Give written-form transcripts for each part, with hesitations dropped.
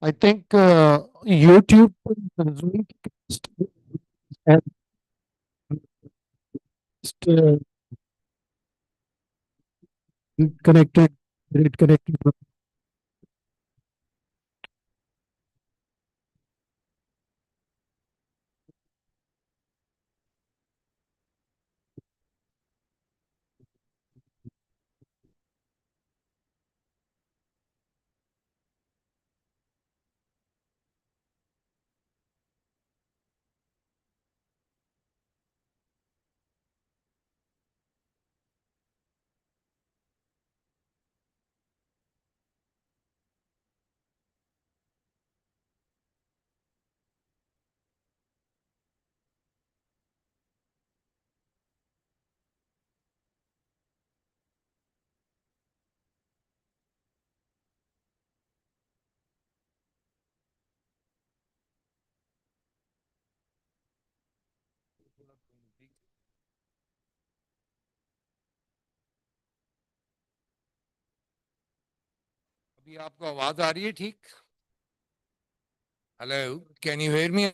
I think YouTube is and connected, great connected. अभी आपको आवाज आ रही है ठीक? Hello, can you hear me?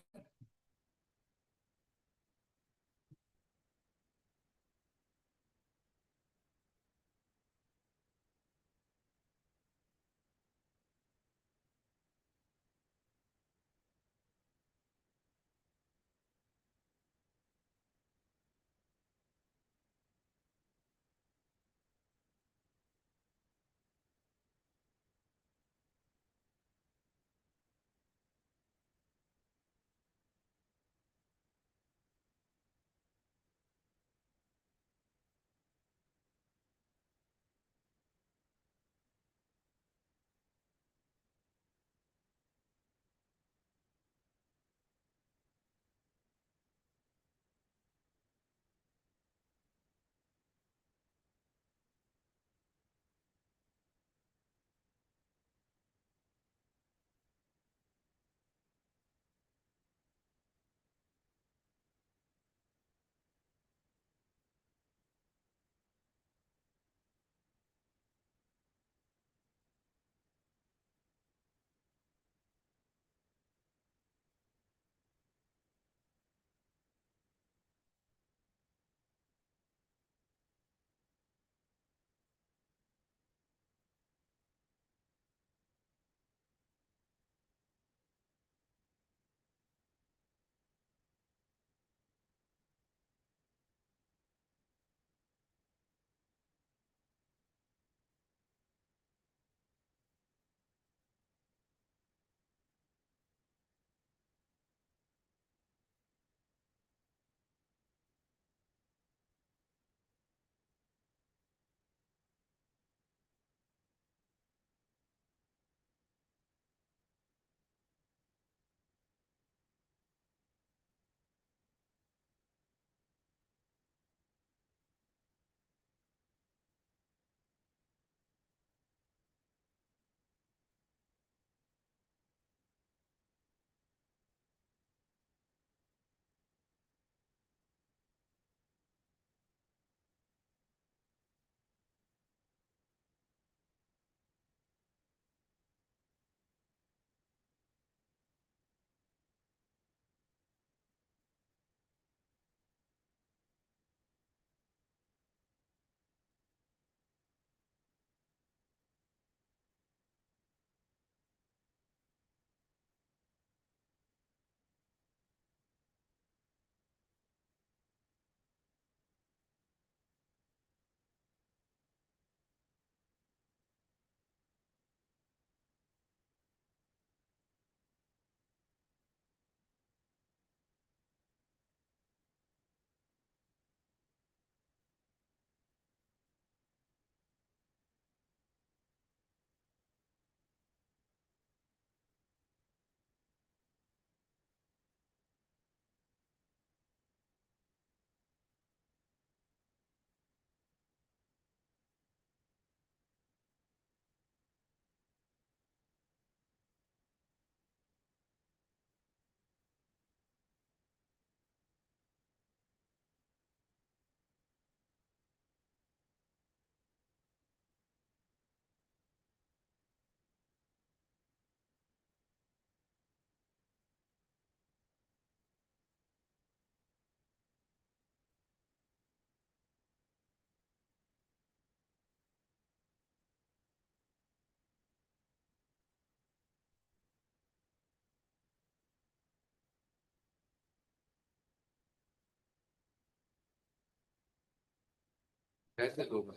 That's it, over.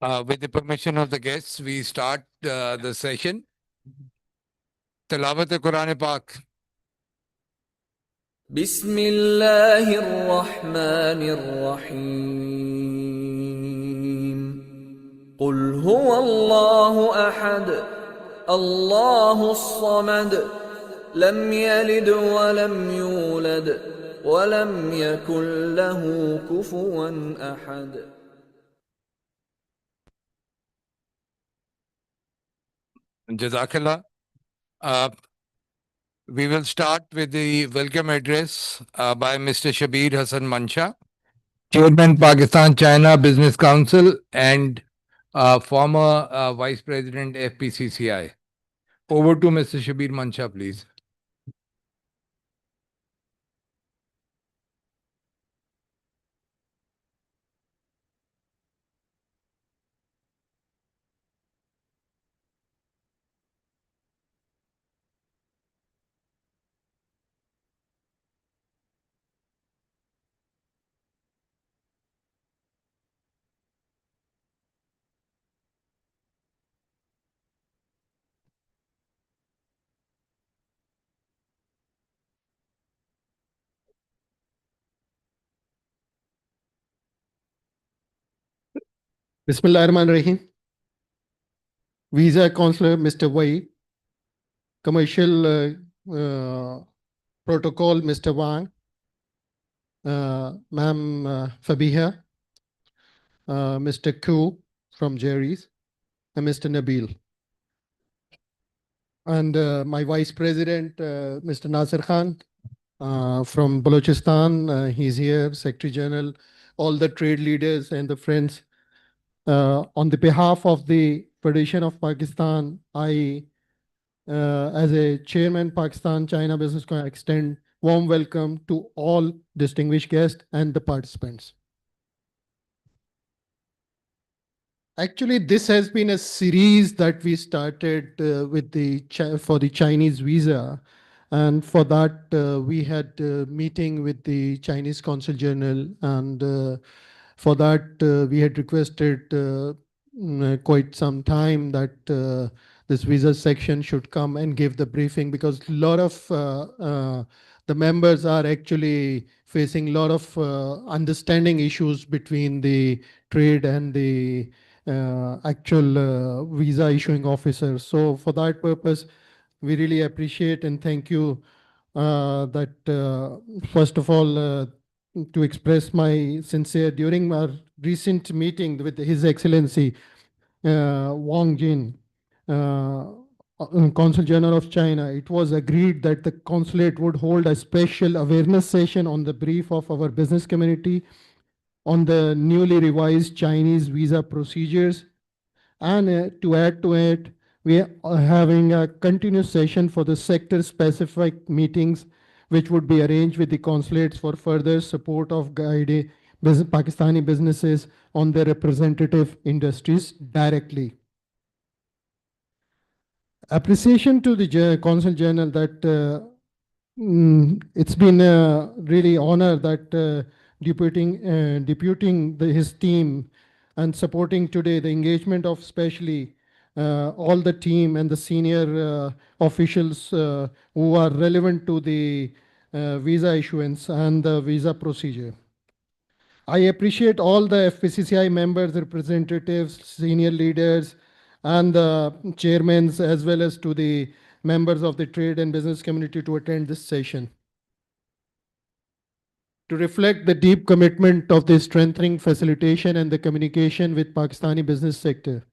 With the permission of the guests, we start the session. Tilawat Quran Pak. بسم الله الرحمن الرحيم قل هو الله أحد الله الصمد لم يلد ولم يولد ولم يكن له كفوا أحد Jazakallah. We will start with the welcome address by Mr. Shabir Hassan Mancha, Chairman, Pakistan China Business Council and former Vice President FPCCI. Over to Mr. Shabir Mancha, please. Bismillahirrahmanirrahim. Visa Consular Mr. Wai, Commercial Protocol Mr. Wang, Ma'am Fabiha, Mr. Ku from Jerry's, and Mr. Nabil. and my Vice President, Mr. Nasir Khan, from Balochistan. He's here, Secretary General, all the trade leaders and the friends. On the behalf of the Federation of Pakistan, I, as a chairman, Pakistan China Business, extend warm welcome to all distinguished guests and the participants. Actually, this has been a series that we started with for the Chinese visa, and for that we had a meeting with the Chinese Consul General, and for that we had requested quite some time that this visa section should come and give the briefing, because a lot of the members are actually facing a lot of understanding issues between the trade and the actual visa issuing officer. So for that purpose, we really appreciate and thank you that first of all to express my sincere during our recent meeting with His Excellency Wang Jin, Consul General of China. It was agreed that the consulate would hold a special awareness session on the brief of our business community on the newly revised Chinese visa procedures. And to add to it, we are having a continuous session for the sector-specific meetings, which would be arranged with the consulates for further support of guiding Pakistani businesses on their representative industries directly. Appreciation to the Consul General that it's been a really honor that deputing his team and supporting today the engagement of especially all the team and the senior officials who are relevant to the visa issuance and the visa procedure. I appreciate all the FPCCI members, representatives, senior leaders, and the chairmen, as well as to the members of the trade and business community to attend this session. To reflect the deep commitment of the strengthening facilitation and the communication with Pakistani business sector.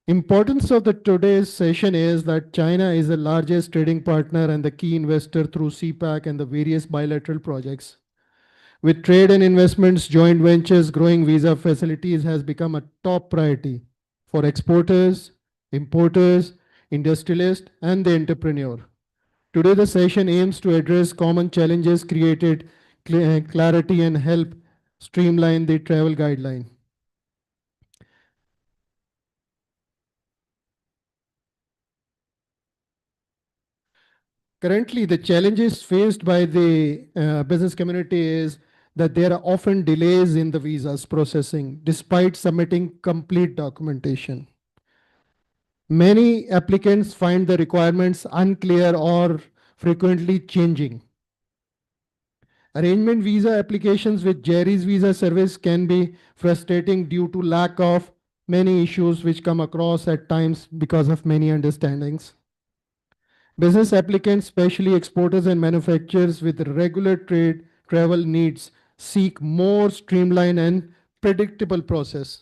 Importance of the today's session is that China is the largest trading partner and the key investor through CPAC and the various bilateral projects. With trade and investments, joint ventures, growing visa facilities has become a top priority for exporters, importers, industrialists, and the entrepreneur. Today, the session aims to address common challenges, created clarity, and help streamline the travel guideline. Currently, the challenges faced by the business community is that there are often delays in the visas processing despite submitting complete documentation. Many applicants find the requirements unclear or frequently changing. Arrangement visa applications with Jerry's visa service can be frustrating due to lack of many issues which come across at times because of many understandings. Business applicants, especially exporters and manufacturers with regular trade travel needs, seek more streamlined and predictable process.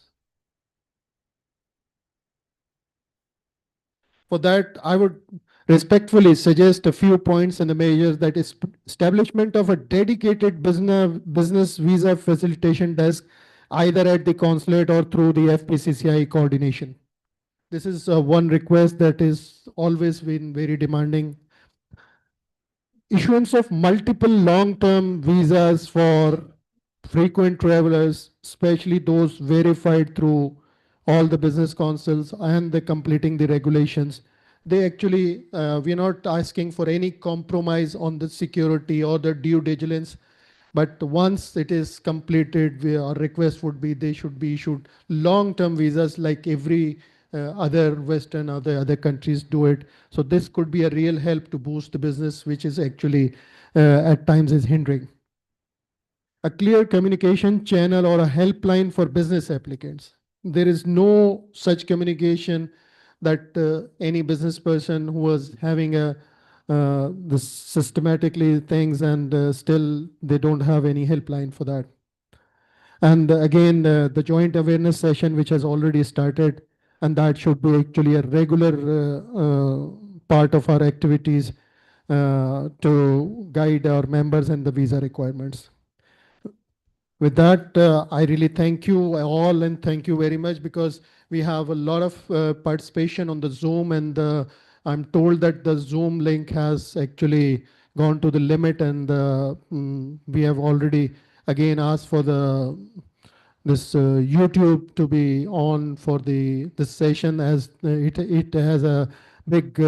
For that, I would respectfully suggest a few points and the measures, that is establishment of a dedicated business visa facilitation desk, either at the consulate or through the FPCCI coordination. This is one request that is always been very demanding. Issuance of multiple long-term visas for frequent travelers, especially those verified through all the business consuls and the completing the regulations. They actually, we're not asking for any compromise on the security or the due diligence, but once it is completed, our request would be they should be issued long-term visas like every other Western or the other countries do it. So this could be a real help to boost the business, which is actually at times is hindering. A clear communication channel or a helpline for business applicants. There is no such communication that any business person who was having a the systematically things and still they don't have any helpline for that. And again, the joint awareness session, which has already started, and that should be actually a regular part of our activities to guide our members and the visa requirements. With that, I really thank you all and thank you very much, because we have a lot of participation on the Zoom, and I'm told that the Zoom link has actually gone to the limit, and we have already again asked for the this YouTube to be on for the this session, as it has a big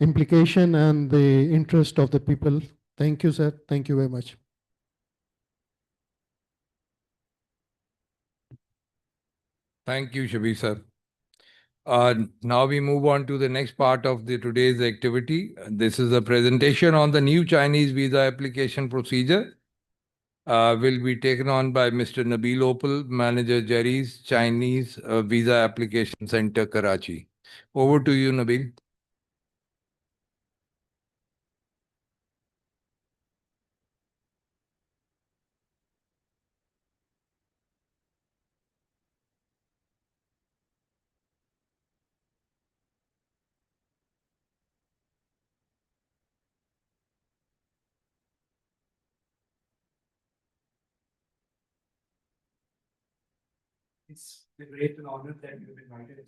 implication and the interest of the people. Thank you, sir. Thank you very much. Thank you, Shabir sir. Now we move on to the next part of the today's activity. This is a presentation on the new Chinese visa application procedure. Will be taken on by Mr. Nabil Opal, Manager Jerry's Chinese Visa Application Center, Karachi. Over to you, Nabil. It's a great honor that you've invited.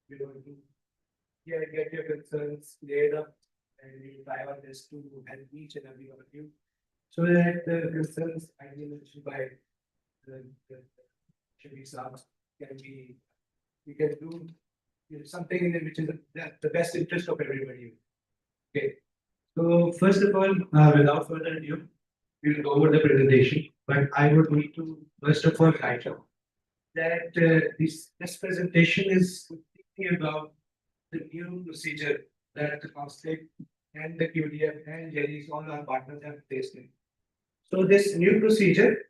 We're going to get your concerns cleared up, and we'll try our best to help each and every one of you, so that the concerns ideally mentioned by the Shabir Saab can be, we can do something in it which is the best interest of everybody. Okay. So first of all, without further ado, we will go over the presentation, but I would need to first of all write up that this presentation is completely about the new procedure that the consulate and the QDF and Jerry's, all our partners, have placed in. So this new procedure,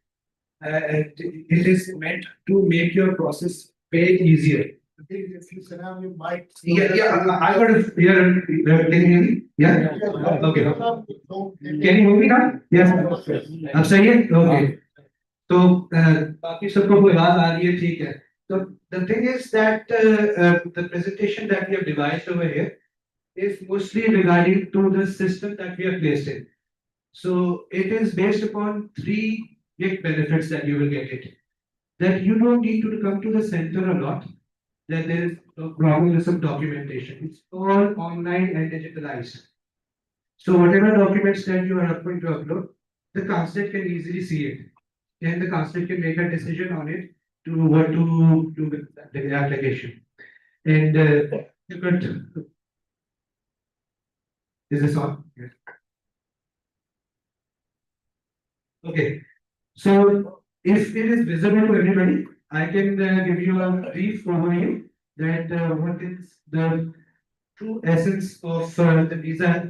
it is meant to make your process way easier. If you can have your mic. I got it here. Can you hear me? Yeah. Okay. Can you hear me now? Yes. अब सही है? Okay. तो बाकी सबको कोई आवाज आ रही है, ठीक है. So the thing is that the presentation that we have devised over here is mostly regarding to the system that we have placed in. So it is based upon three big benefits that you will get it. That you don't need to come to the center a lot. That there is no problem with some documentation. It's all online and digitalized. So whatever documents that you are going to upload, the consulate can easily see it, and the consulate can make a decision on it to what to do with the application. And you could, is this on? Yes. Okay. So if it is visible to everybody, I can give you a brief overview that what is the true essence of the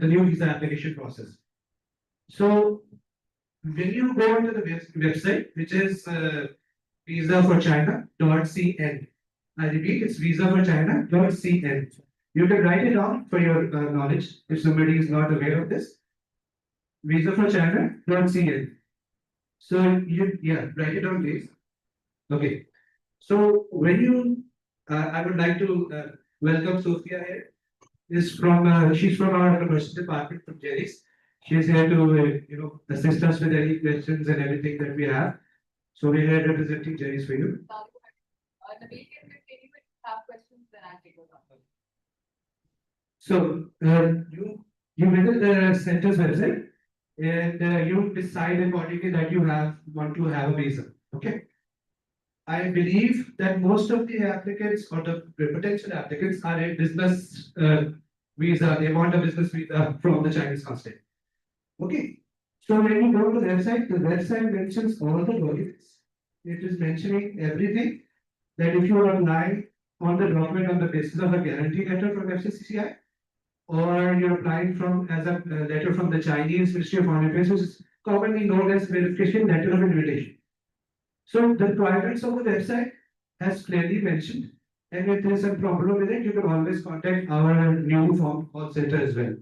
new visa application process. So when you go into the website, which is visaforchina.cn, I repeat, it's visaforchina.cn. You can write it down for your knowledge if somebody is not aware of this. Visaforchina.cn. So write it down, please. Okay. So when you, I would like to welcome Sophia here. She's from our commercial department from Jerry's. She's here to assist us with any questions and everything that we have. So we're here representing Jerry's for you. Nabil, can you have questions, then I'll take over. So you visit the center's website, and you decide accordingly that you want to have a visa. Okay. I believe that most of the applicants or the potential applicants are a business visa. They want a business visa from the Chinese consulate. Okay. So when you go to the website mentions all the documents. It is mentioning everything, that if you are applying on the document on the basis of a guarantee letter from FCCI, or you're applying as a letter from the Chinese Ministry of Foreign Affairs, which is commonly known as verification letter of invitation. So the requirements of the website has clearly mentioned, and if there is some problem with it, you can always contact our new form call center as well.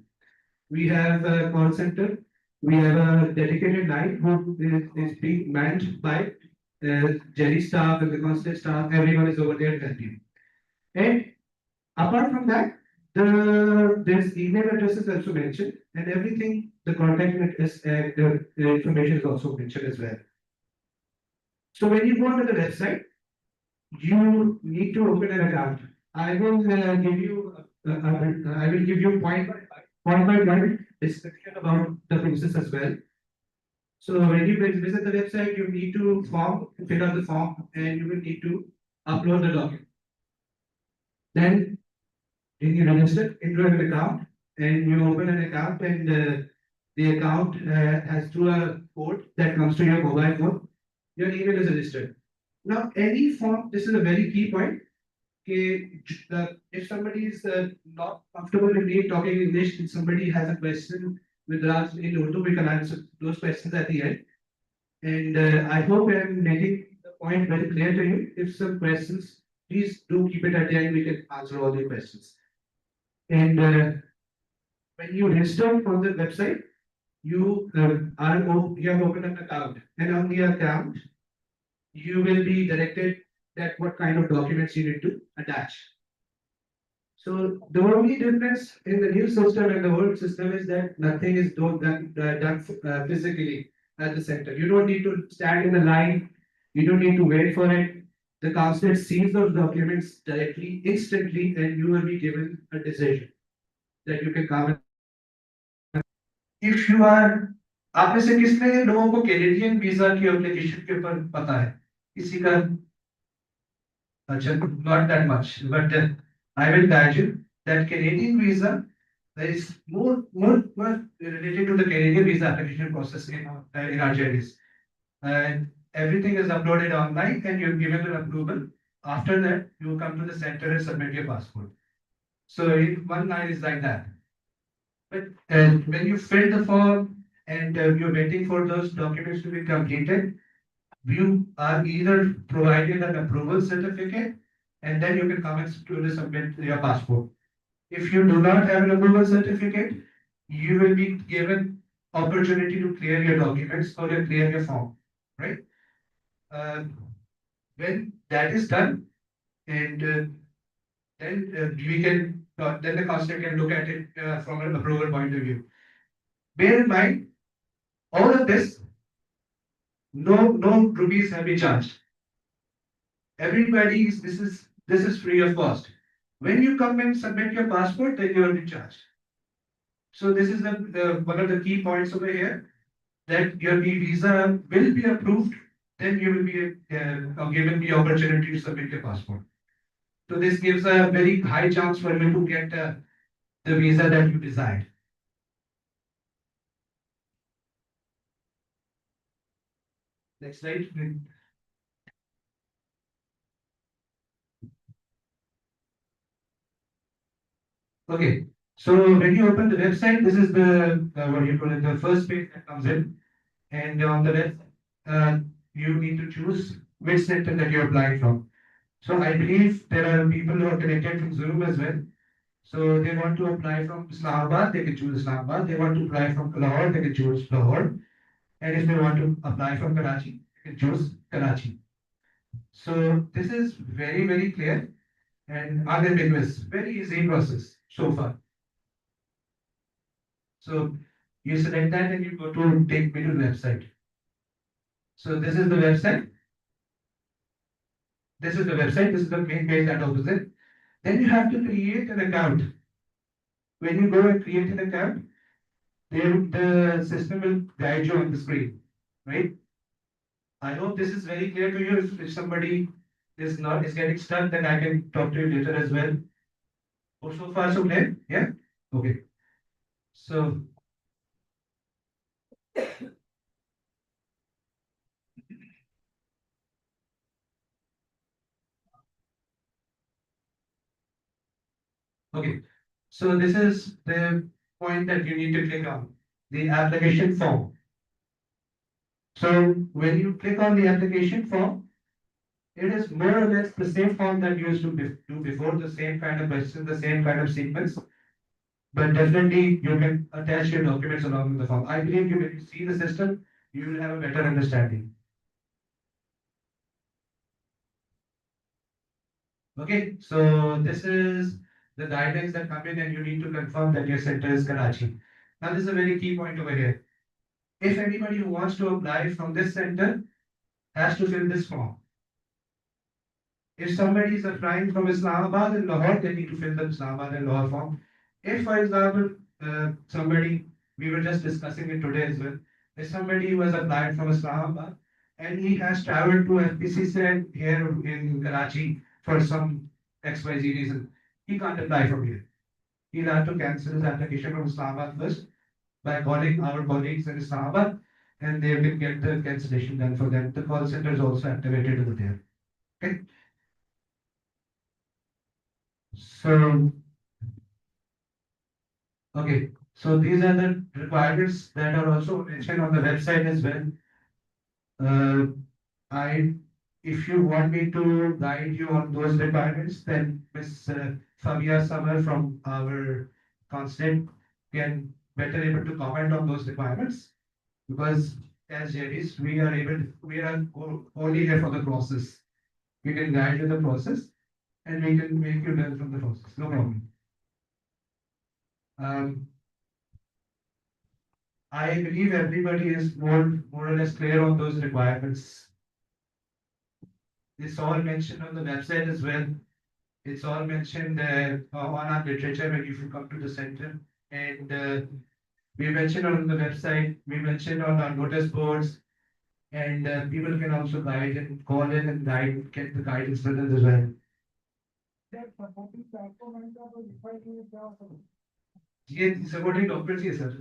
We have a call center. We have a dedicated line who is being manned by Jerry staff and the consulate staff. Everyone is over there to help you. And apart from that, there's email address is also mentioned, and everything, the contact is, the information is also mentioned as well. So when you go to the website, you need to open an account. I will give you, I will give you point by point description about the process as well. So when you visit the website, you need to fill out the form, and you will need to upload the document. Then you register into an account, and you open an account, and the account has through a code that comes to your mobile phone. Your email is registered. Now, any form, this is a very key point. If somebody is not comfortable with me talking English, if somebody has a question with us in Urdu, we can answer those questions at the end. And I hope I am making the point very clear to you. If some questions, please do keep it at the end. We can answer all the questions. And when you register on the website, you have opened an account, and on the account, you will be directed that what kind of documents you need to attach. So the only difference in the new system and the old system is that nothing is done physically at the center. You don't need to stand in a line. You don't need to wait for it. The consulate sees those documents directly, instantly, and you will be given a decision that you can come. If you are, आप में से किसने लोगों को Canadian visa की application के ऊपर पता है? किसी का? अच्छा, not that much, but I will guide you that Canadian visa, there is more related to the Canadian visa application process in our journeys. And everything is uploaded online, and you're given an approval. After that, you come to the center and submit your passport. So one line is like that. But when you fill the form, and you're waiting for those documents to be completed, you are either provided an approval certificate, and then you can come and to submit your passport. If you do not have an approval certificate, you will be given opportunity to clear your documents or to clear your form, right? Uh, when that is done, and then we can then the consulate can look at it from an approval point of view. Bear in mind, all of this, no rupees have been charged. Everybody is this is free of cost. When you come and submit your passport, then you are in charge. So this is the one of the key points over here, that your visa will be approved, then you will be given the opportunity to submit your passport. So this gives a very high chance for you to get the visa that you desired. Next slide. Okay, so when you open the website, this is the what you call it, the first page that comes in, and on the left, you need to choose which center that you're applying from. So I believe there are people who are connected from Zoom as well. So they want to apply from Islamabad, they can choose Islamabad. They want to apply from Lahore, they can choose Lahore. And if they want to apply from Karachi, they can choose Karachi. So this is very clear and unambiguous, very easy process so far. So you select that and you go to take me to the website. So this is the website. This is the website. This is the main page that opens it. Then you have to create an account. When you go and create an account, then the system will guide you on the screen, right? I hope this is very clear to you. If somebody is getting stuck, then I can talk to you later as well. Oh, so far so clear? Yeah? Okay. So okay. So this is the point that you need to click on, the application form. So when you click on the application form, it is more or less the same form that you used to do before, the same kind of question, the same kind of sequence. But definitely you can attach your documents along with the form. I believe you, when you see the system, you will have a better understanding. Okay, so this is the guidelines that come in and you need to confirm that your center is Karachi. Now this is a very key point over here. If anybody who wants to apply from this center has to fill this form. If somebody is applying from Islamabad and Lahore, they need to fill the Islamabad and Lahore form. If, for example, somebody, we were just discussing it today as well, if somebody was applied from Islamabad and he has traveled to FPC here in Karachi for some XYZ reason, he can't apply from here. He'll have to cancel his application from Islamabad first by calling our colleagues in Islamabad and they will get the cancellation done for them. The call center is also activated over there. Okay. So, okay, so these are the requirements that are also mentioned on the website as well. Uh, I, if you want me to guide you on those requirements, then Ms. Fabia Summer from our consulate can better able to comment on those requirements because as JDs, we are only here for the process. We can guide you the process and we can make you learn from the process. No problem. Um, I believe everybody is more or less clear on those requirements. It's all mentioned on the website as well. It's all mentioned on our literature when you come to the center. And we mentioned on the website, we mentioned on our notice boards, and people can also guide and call in and guide, get the guidance with us as well. ये supporting documents ये sir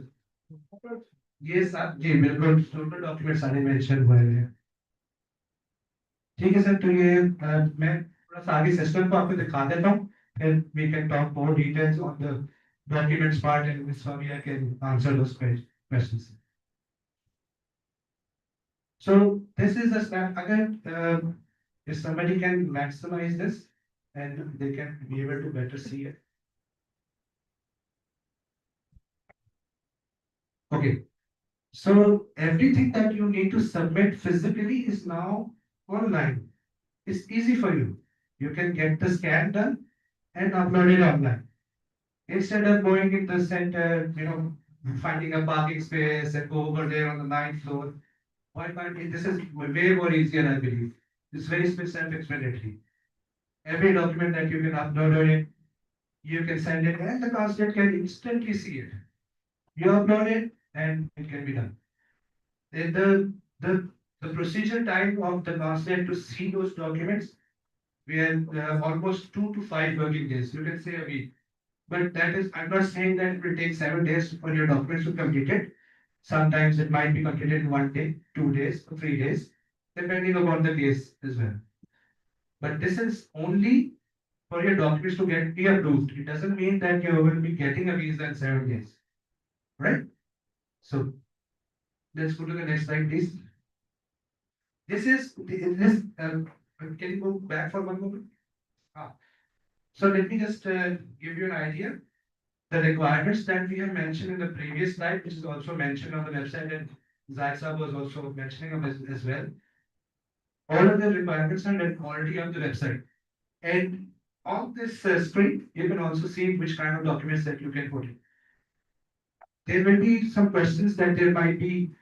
ये सब जी बिल्कुल total document सारे mention हुए हैं ठीक है सर तो ये मैं थोड़ा सा आगे सिस्टम को आपको दिखा देता हूँ फिर we can talk more details on the documents part and Ms. Fabia can answer those questions. So this is a snap again if somebody can maximize this and they can be able to better see it. Okay, so everything that you need to submit physically is now online. It's easy for you. You can get the scan done and upload it online. Instead of going in the center, finding a parking space and go over there on the ninth floor, why can't we? This is way more easier, I believe. It's very self-explanatory. Every document that you can upload it, you can send it, and the consulate can instantly see it. You upload it, and it can be done. Then the procedure time of the consulate to see those documents, we are almost 2 to 5 working days. You can say a week. But that is, I'm not saying that it will take 7 days for your documents to complete it. Sometimes it might be completed in 1 day, 2 days, or 3 days, depending upon the case as well. But this is only for your documents to get be approved. It doesn't mean that you will be getting a visa in 7 days, right? So let's go to the next slide, please. This is this. Can you go back for one moment? Ah. So let me just give you an idea. The requirements that we have mentioned in the previous slide, which is also mentioned on the website, and Zaid was also mentioning them as well. All of the requirements are already on the website. And on this screen, you can also see which kind of documents that you can put in. There will be some questions that there might be.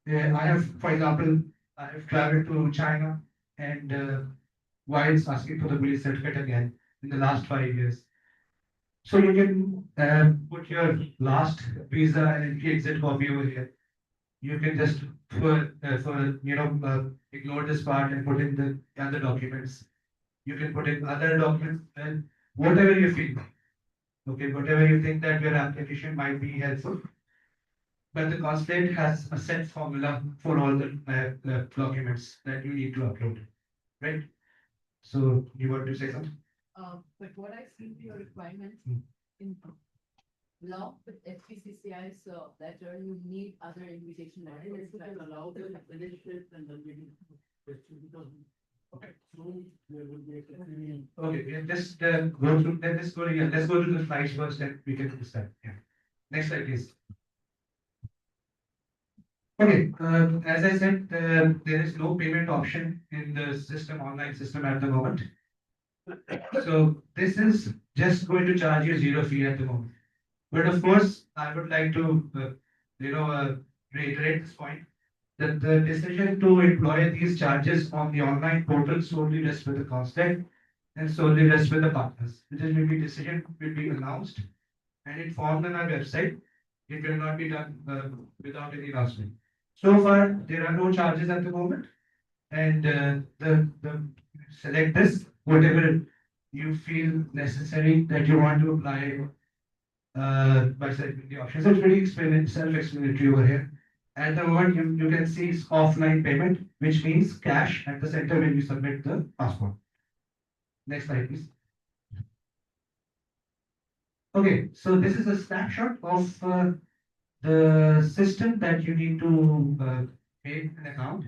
I have, for example, I have traveled to China and while asking for the police certificate again in the last 5 years. So you can put your last visa and entry exit copy over here. You can just ignore this part and put in the other documents. You can put in other documents and whatever you feel. Okay, whatever you think that your application might be helpful. But the consulate has a set formula for all the documents that you need to upload, right? So you want to say something? But what I see your requirements Hmm. in law with FPCCI's letter, you need other invitation letters. Allow the leadership and the meeting. Okay, so there will be okay, we just go through. Let's go to the slides first, and we can start. Yeah. Next slide, please. Okay, as I said, there is no payment option in the system, online system at the moment. So this is just going to charge you zero fee at the moment. But of course, I would like to, reiterate this point that the decision to employ these charges on the online portal solely rests with the consulate and solely rests with the partners. The decision will be announced and informed on our website. It will not be done without any announcement. So far, there are no charges at the moment, and the select this whatever you feel necessary that you want to apply by selecting the options. It's very self-explanatory over here. At the moment, you can see it's offline payment, which means cash at the center when you submit the passport. Next slide, please. Okay, so this is a snapshot of the system that you need to make an account,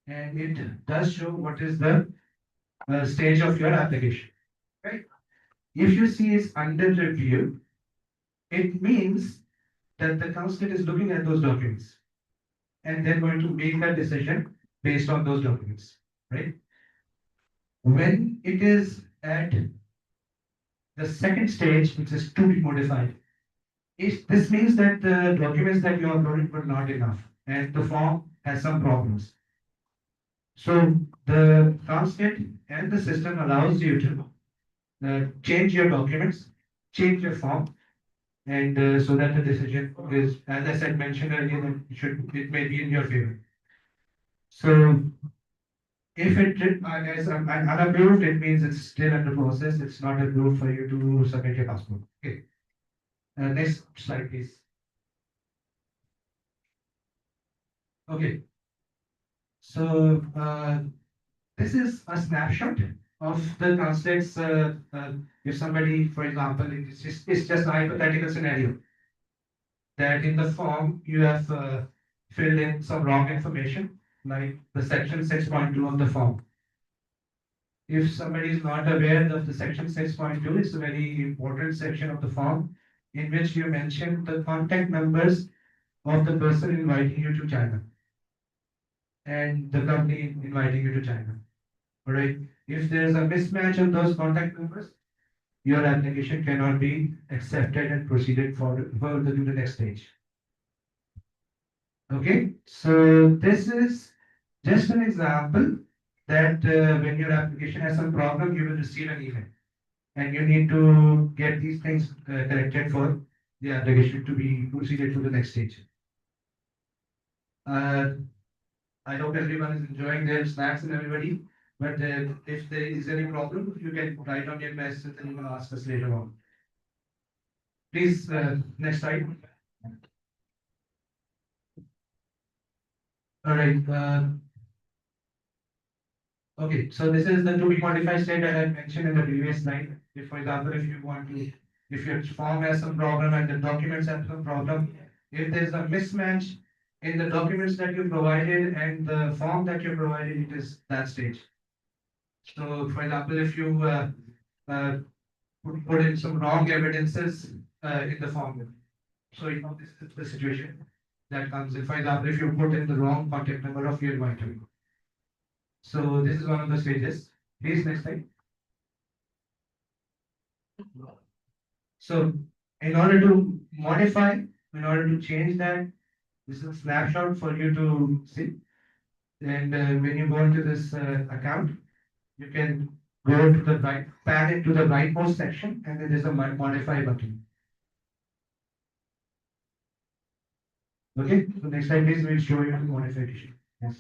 and it does show what is the stage of your application. Right? If you see it's under review, it means that the consulate is looking at those documents and they're going to make that decision based on those documents. Right? When it is at the second stage, which is to be modified, this means that the documents that you uploaded were not enough and the form has some problems. So the consulate and the system allows you to change your documents, change your form, and so that the decision is, as I said, mentioned earlier, that it may be in your favor. So if it is unapproved, it means it's still under process. It's not approved for you to submit your passport. Okay. Next slide, please. Okay. So this is a snapshot of the consulates. If somebody, for example, it's just a hypothetical scenario that in the form you have filled in some wrong information, like the section 6.2 of the form. If somebody is not aware of the section 6.2, it's a very important section of the form in which you mention the contact numbers of the person inviting you to China and the company inviting you to China. All right. If there is a mismatch of those contact numbers, your application cannot be accepted and proceeded further to the next stage. Okay, so this is just an example that when your application has some problem, you will receive an email and you need to get these things corrected for the application to be proceeded to the next stage. Uh, I hope everyone is enjoying their snacks and everybody, but if there is any problem, you can write on your message and you can ask us later on. Please, next slide. All right. Okay, so this is the to be modified state that I mentioned in the previous slide. If, for example, if you want to, if your form has some problem and the documents have some problem, if there's a mismatch in the documents that you provided and the form that you provided, it is that stage. So, for example, if you put in some wrong evidences in the form, so you know this is the situation that comes in. For example, if you put in the wrong contact number of your invitee. So this is one of the stages. Please next slide. So in order to modify, in order to change that, this is a snapshot for you to see. And when you go into this account, you can go to the right, pan it to the rightmost section, and then there's a modify button. Okay, so next slide, please, we'll show you the modification. Yes.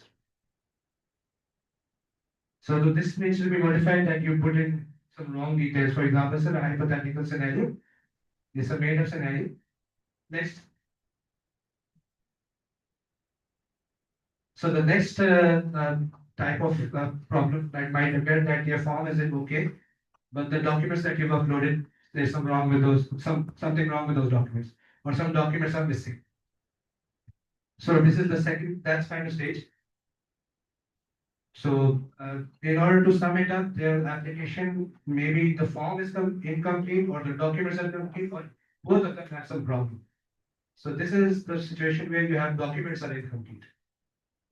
So this needs to be modified that you put in some wrong details. For example, sir, a hypothetical scenario. This is a made up scenario. Next. So the next type of problem that might occur that your form is okay, but the documents that you've uploaded, there's some wrong with those, something wrong with those documents, or some documents are missing. So this is the second, that's kind of stage. So in order to sum it up, their application, maybe the form is incomplete or the documents are complete, or both of them have some problem. So this is the situation where you have documents are incomplete.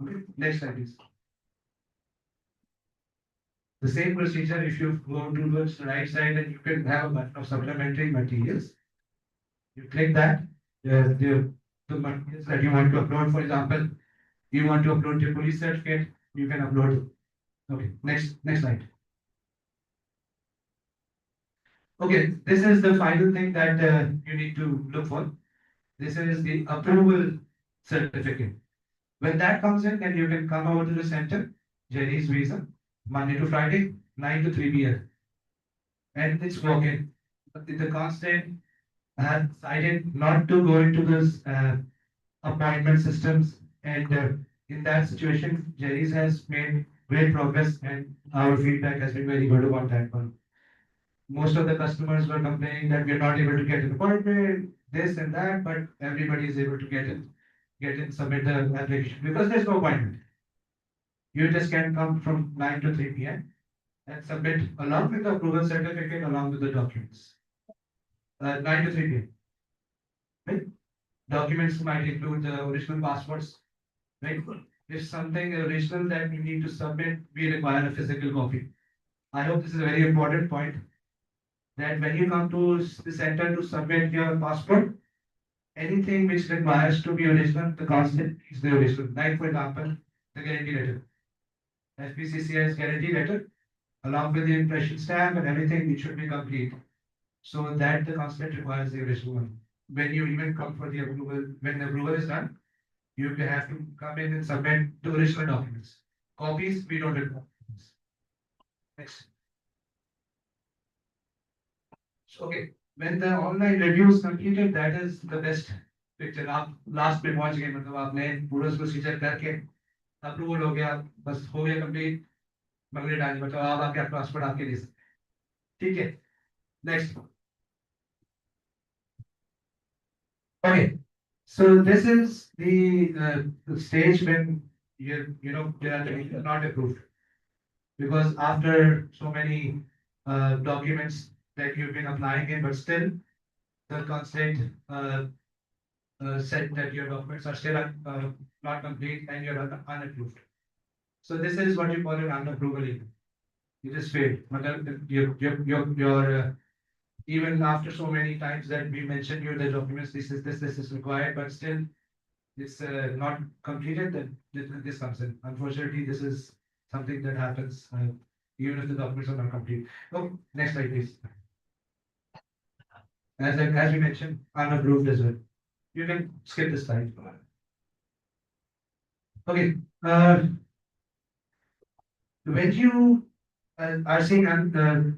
Okay, next slide please. The same procedure, if you go towards the right side and you can have a button of supplementary materials, you click that, the materials that you want to upload, for example, you want to upload your police certificate, you can upload it. Okay, next slide. Okay, this is the final thing that you need to look for. This is the approval certificate. When that comes in, then you can come over to the center, Jerry's Visa, Monday to Friday, 9 to 3 p.m. And it's working. The constant has decided not to go into this appointment systems. And in that situation, Jerry's has made great progress and our feedback has been very good about that one. Most of the customers were complaining that we're not able to get an appointment, this and that, but everybody is able to get in, submit the application because there's no appointment. You just can come from 9 to 3 p.m. and submit along with the approval certificate, along with the documents. 9 to 3 p.m. Right? Documents might include the original passports. Right? If something original that you need to submit, we require a physical copy. I hope this is a very important point that when you come to the center to submit your passport, anything which requires to be original, the concept is the original. Like for example, the guarantee letter. FPCCI's guarantee letter, along with the impression stamp and everything, it should be complete. So that the consulate requires the original one. When you even come for the approval, when the approval is done, you have to come in and submit the original documents. Copies, we don't require. Next. So, okay, when the online review is completed, that is the best picture. आप last पे पहुंच गए मतलब आपने पूरा procedure करके approval हो गया बस हो गया कंप्लीट बंगले डाली मतलब आप आपके पासपोर्ट आपके लिए ठीक है next okay so this is the stage when you know they are not approved because after so many documents that you've been applying in but still the consulate said that your documents are still not complete and you're unapproved. So this is what you call an unapproval email. You just failed. Even after so many times that we mentioned you the documents, this is required, but still it's not completed, then this comes in. Unfortunately, this is something that happens even if the documents are not complete. Oh, next slide, please. As we mentioned, unapproved as well. You can skip this slide. Okay. When you are seeing under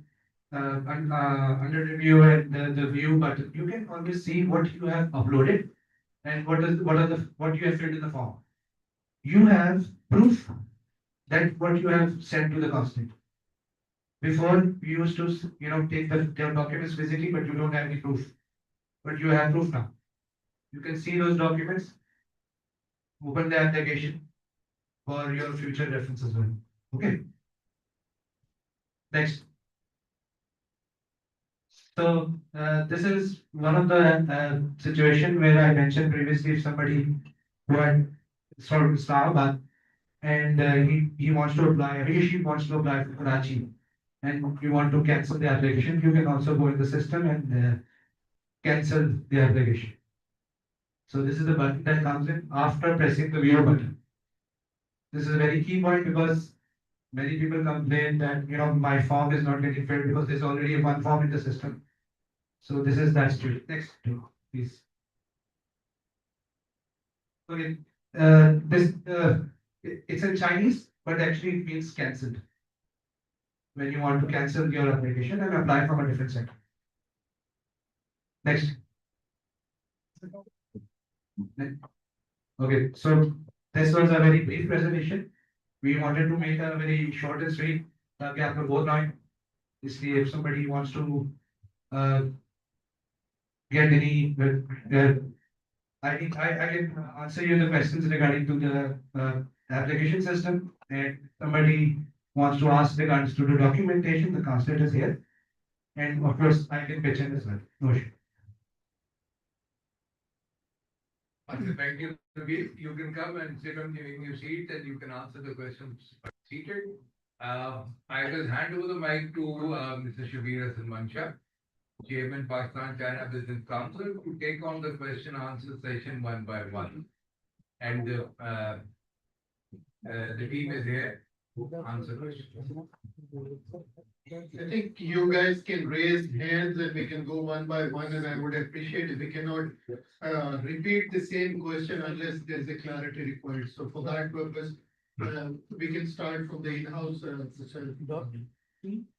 review and the view button, you can always see what you have uploaded and what you have filled in the form. You have proof that what you have sent to the consulate. Before we used to take the documents physically, but you don't have any proof. But you have proof now. You can see those documents, open the application for your future reference as well. Okay. Next. So this is one of the situation where I mentioned previously if somebody who had sort of Islamabad and he wants to apply, he or she wants to apply for Karachi and you want to cancel the application, you can also go in the system and cancel the application. So this is the button that comes in after pressing the view button. This is a very key point because many people complain that my form is not getting filled because there's already one form in the system. So this is that street. Next, please. Okay. This it's in Chinese, but actually it means cancelled. When you want to cancel your application and apply from a different center. Next. Okay, so this was a very brief presentation. We wanted to make a very short and sweet. ताकि आपको bore ना हो. इसलिए if somebody wants to uh, get any I think I can answer you the questions regarding to the application system and somebody wants to ask regards to the documentation, the consulate is here. And of course, I can pitch in as well. No issue. Okay, thank you, Naveen. You can come and sit on your seat and you can answer the questions seated. I will hand over the mic to Mr. Shabir Hassan Mancha, Chairman, Pakistan China Business Council, to take on the question answer session one by one. And the team is here to answer questions. I think you guys can raise hands and we can go one by one, and I would appreciate if we cannot repeat the same question unless there's a clarity required. So for that purpose, we can start from the in-house.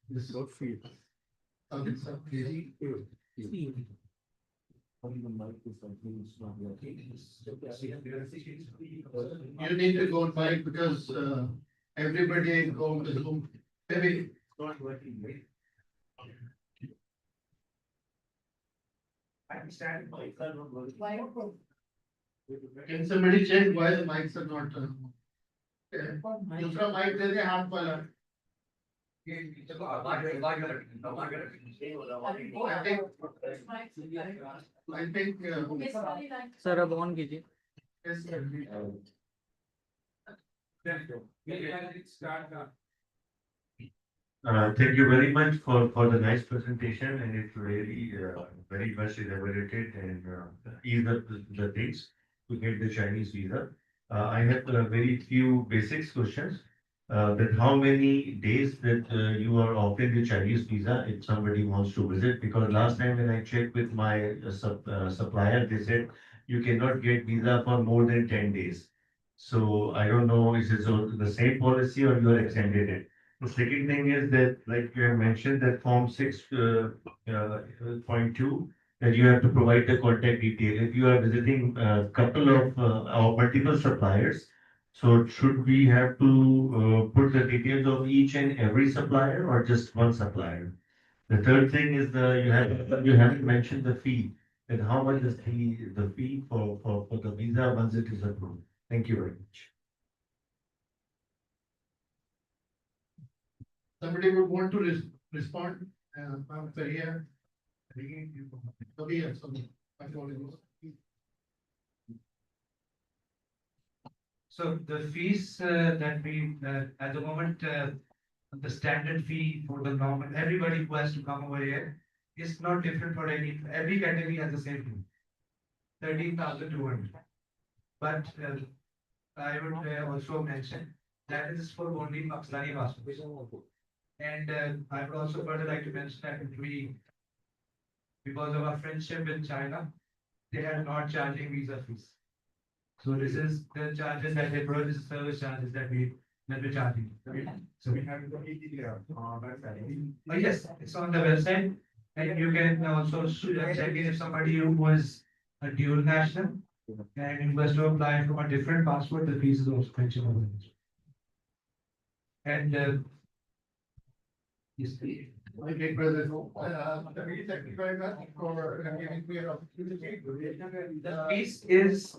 This is field. Okay, sir, please. You need to go on mic because everybody is going to Zoom. Maybe not working, right? I understand. Why? Can somebody check why the mics are not? दूसरा mic दे दे हाथ वाला. I think. Sir अब on कीजिए. Yes, sir. Thank you very much for the nice presentation, and it's really very much elaborated and ease up the things to get the Chinese visa. I have very few basics questions. That how many days that you are offering the Chinese visa if somebody wants to visit? Because last time when I checked with my supplier, they said you cannot get visa for more than 10 days. So I don't know, is it the same policy or you are extended it? The second thing is that, like you have mentioned, that form 6.2, that you have to provide the contact detail. If you are visiting a couple of or multiple suppliers, so should we have to put the details of each and every supplier or just one supplier? The third thing is you haven't mentioned the fee. And how much is the fee for the visa once it is approved? Thank you very much. Somebody would want to respond, Faria. Faria, sorry. I apologize. So the fees that we, at the moment, the standard fee for the normal, everybody who has to come over here is not different for every category has the same fee. 13,200. But I would also mention that is for only Pakistani passports. And I would also further like to mention that because of our friendship with China, they are not charging visa fees. So this is the charges that they provide, is service charges that we're charging. So we have yes, it's on the website, and you can also check in if somebody who was a dual national and was to apply from a different passport, the fees is also mentioned on the website. And yes, My big brother. Thank you very much for giving me an opportunity. the fees is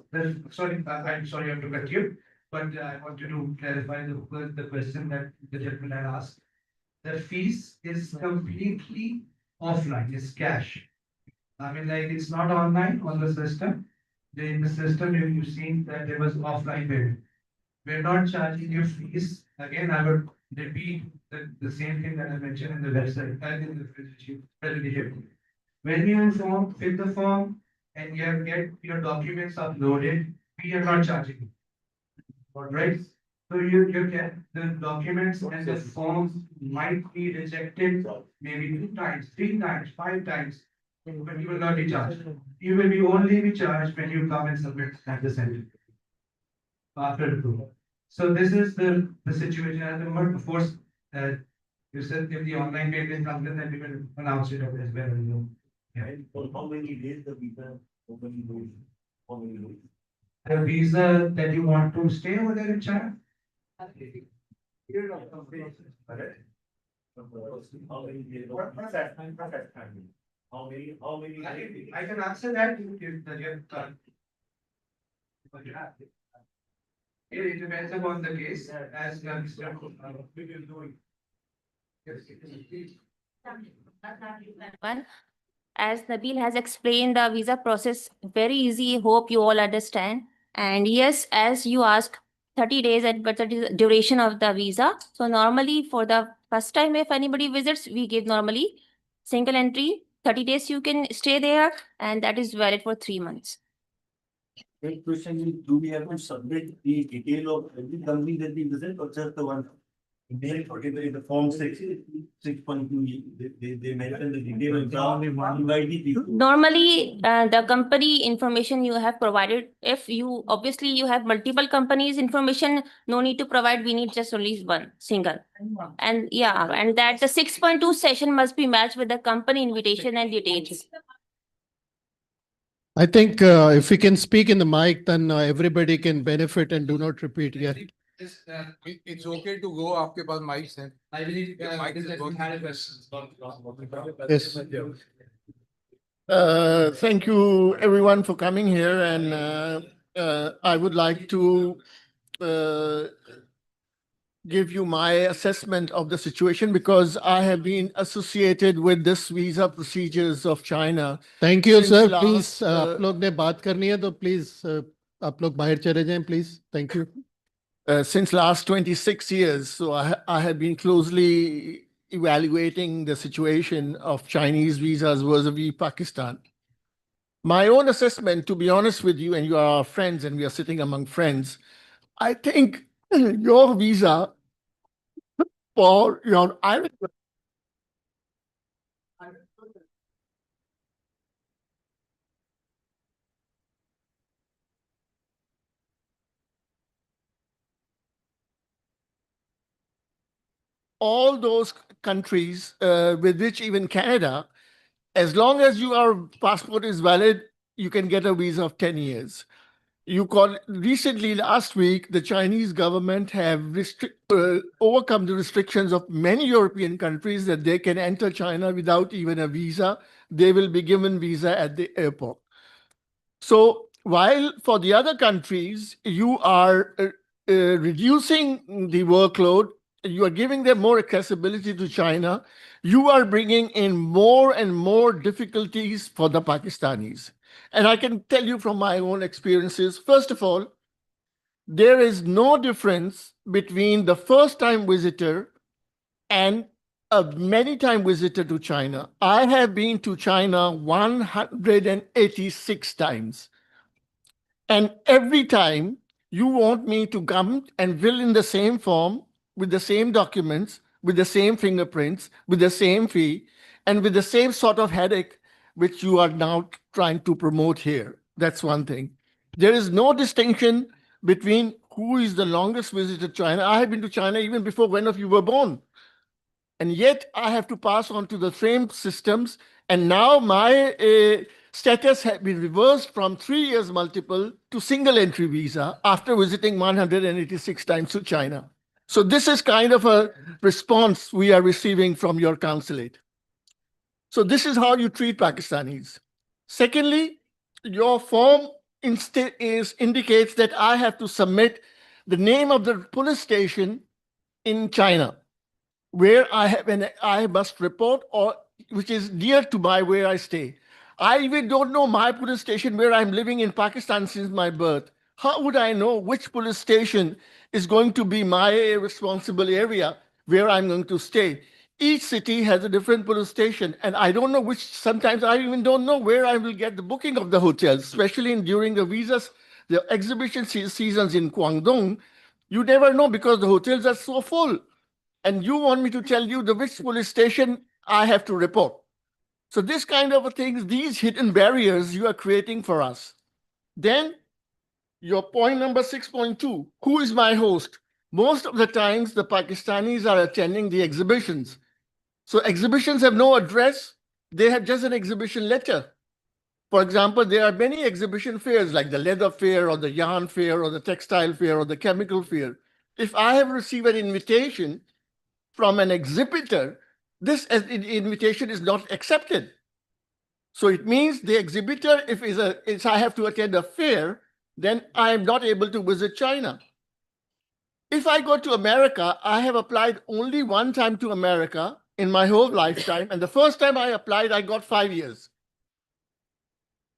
sorry, I'm sorry I have to cut you, but I wanted to clarify the question that the gentleman had asked. The fees is completely offline, it's cash. I mean, like, it's not online on the system. In the system, you've seen that there was offline payment. We're not charging you fees. Again, I would repeat the same thing that I mentioned in the website and in the presentation. When you fill the form and you get your documents uploaded, we are not charging you. Right? So you get the documents and the forms might be rejected maybe 2 times, 3 times, 5 times, but you will not be charged. You will be only be charged when you come and submit at the center after approval. So this is the situation at the moment. Of course, you said if the online payment comes in, then we will announce it as well. Yeah. For how many days the visa? How many days? How many days? The visa that you want to stay over there in China? Correct? How many days? Process time. How many days? I can answer that if that you have done. But you have. It depends upon the case as Mr. We will do it. One, as Nabil has explained the visa process very easy, hope you all understand. And yes, as you ask, 30 days and but that is the duration of the visa. So normally for the first time, if anybody visits, we give normally single entry, 30 days you can stay there, and that is valid for 3 months. Next question is, do we have to submit the detail of every company that we visit or just the one? There, in the form 6.2, they mention the detail of the Normally, the company information you have provided, if you, obviously you have multiple companies information, no need to provide, we need just only one, single. And yeah, and that the 6.2 session must be matched with the company invitation and details. I think if we can speak in the mic, then everybody can benefit and do not repeat. Yeah. It's okay to go आपके पास mics हैं. I believe Mike is we working. had a question. Yes. Thank you everyone for coming here, and I would like to give you my assessment of the situation because I have been associated with this visa procedures of China. Thank you, Since sir. last, Please, आप लोग ने बात करनी है तो please आप लोग बाहर चले जाएं, please. Thank you. Since last 26 years. So I have been closely evaluating the situation of Chinese visas vis-a-vis Pakistan. My own assessment, to be honest with you, and you are our friends and we are sitting among friends, I think your visa for your Irish all those countries with which even Canada, as long as your passport is valid, you can get a visa of 10 years. You call recently last week, the Chinese government have overcome the restrictions of many European countries that they can enter China without even a visa. They will be given visa at the airport. So while for the other countries, you are reducing the workload, you are giving them more accessibility to China, you are bringing in more and more difficulties for the Pakistanis. And I can tell you from my own experiences, first of all, there is no difference between the first-time visitor and a many-time visitor to China. I have been to China 186 times. And every time you want me to come and fill in the same form with the same documents, with the same fingerprints, with the same fee, and with the same sort of headache which you are now trying to promote here. That's one thing. There is no distinction between who is the longest visitor to China. I have been to China even before one of you were born. And yet I have to pass on to the same systems. And now my status has been reversed from 3 years multiple to single entry visa after visiting 186 times to China. So this is kind of a response we are receiving from your consulate. So this is how you treat Pakistanis. Secondly, your form indicates that I have to submit the name of the police station in China where I must report or which is near to where I stay. I even don't know my police station where I'm living in Pakistan since my birth. How would I know which police station is going to be my responsible area where I'm going to stay? Each city has a different police station, and I don't know which, sometimes I even don't know where I will get the booking of the hotels, especially during the visas, the exhibition seasons in Guangdong. You never know because the hotels are so full. And you want me to tell you the which police station I have to report. So this kind of things, these hidden barriers you are creating for us. Then your point number 6.2, who is my host? Most of the times the Pakistanis are attending the exhibitions. So exhibitions have no address. They have just an exhibition letter. For example, there are many exhibition fairs like the leather fair or the yarn fair or the textile fair or the chemical fair. If I have received an invitation from an exhibitor, this invitation is not accepted. So it means the exhibitor, if I have to attend a fair, then I am not able to visit China. If I go to America, I have applied only one time to America in my whole lifetime. And the first time I applied, I got 5 years.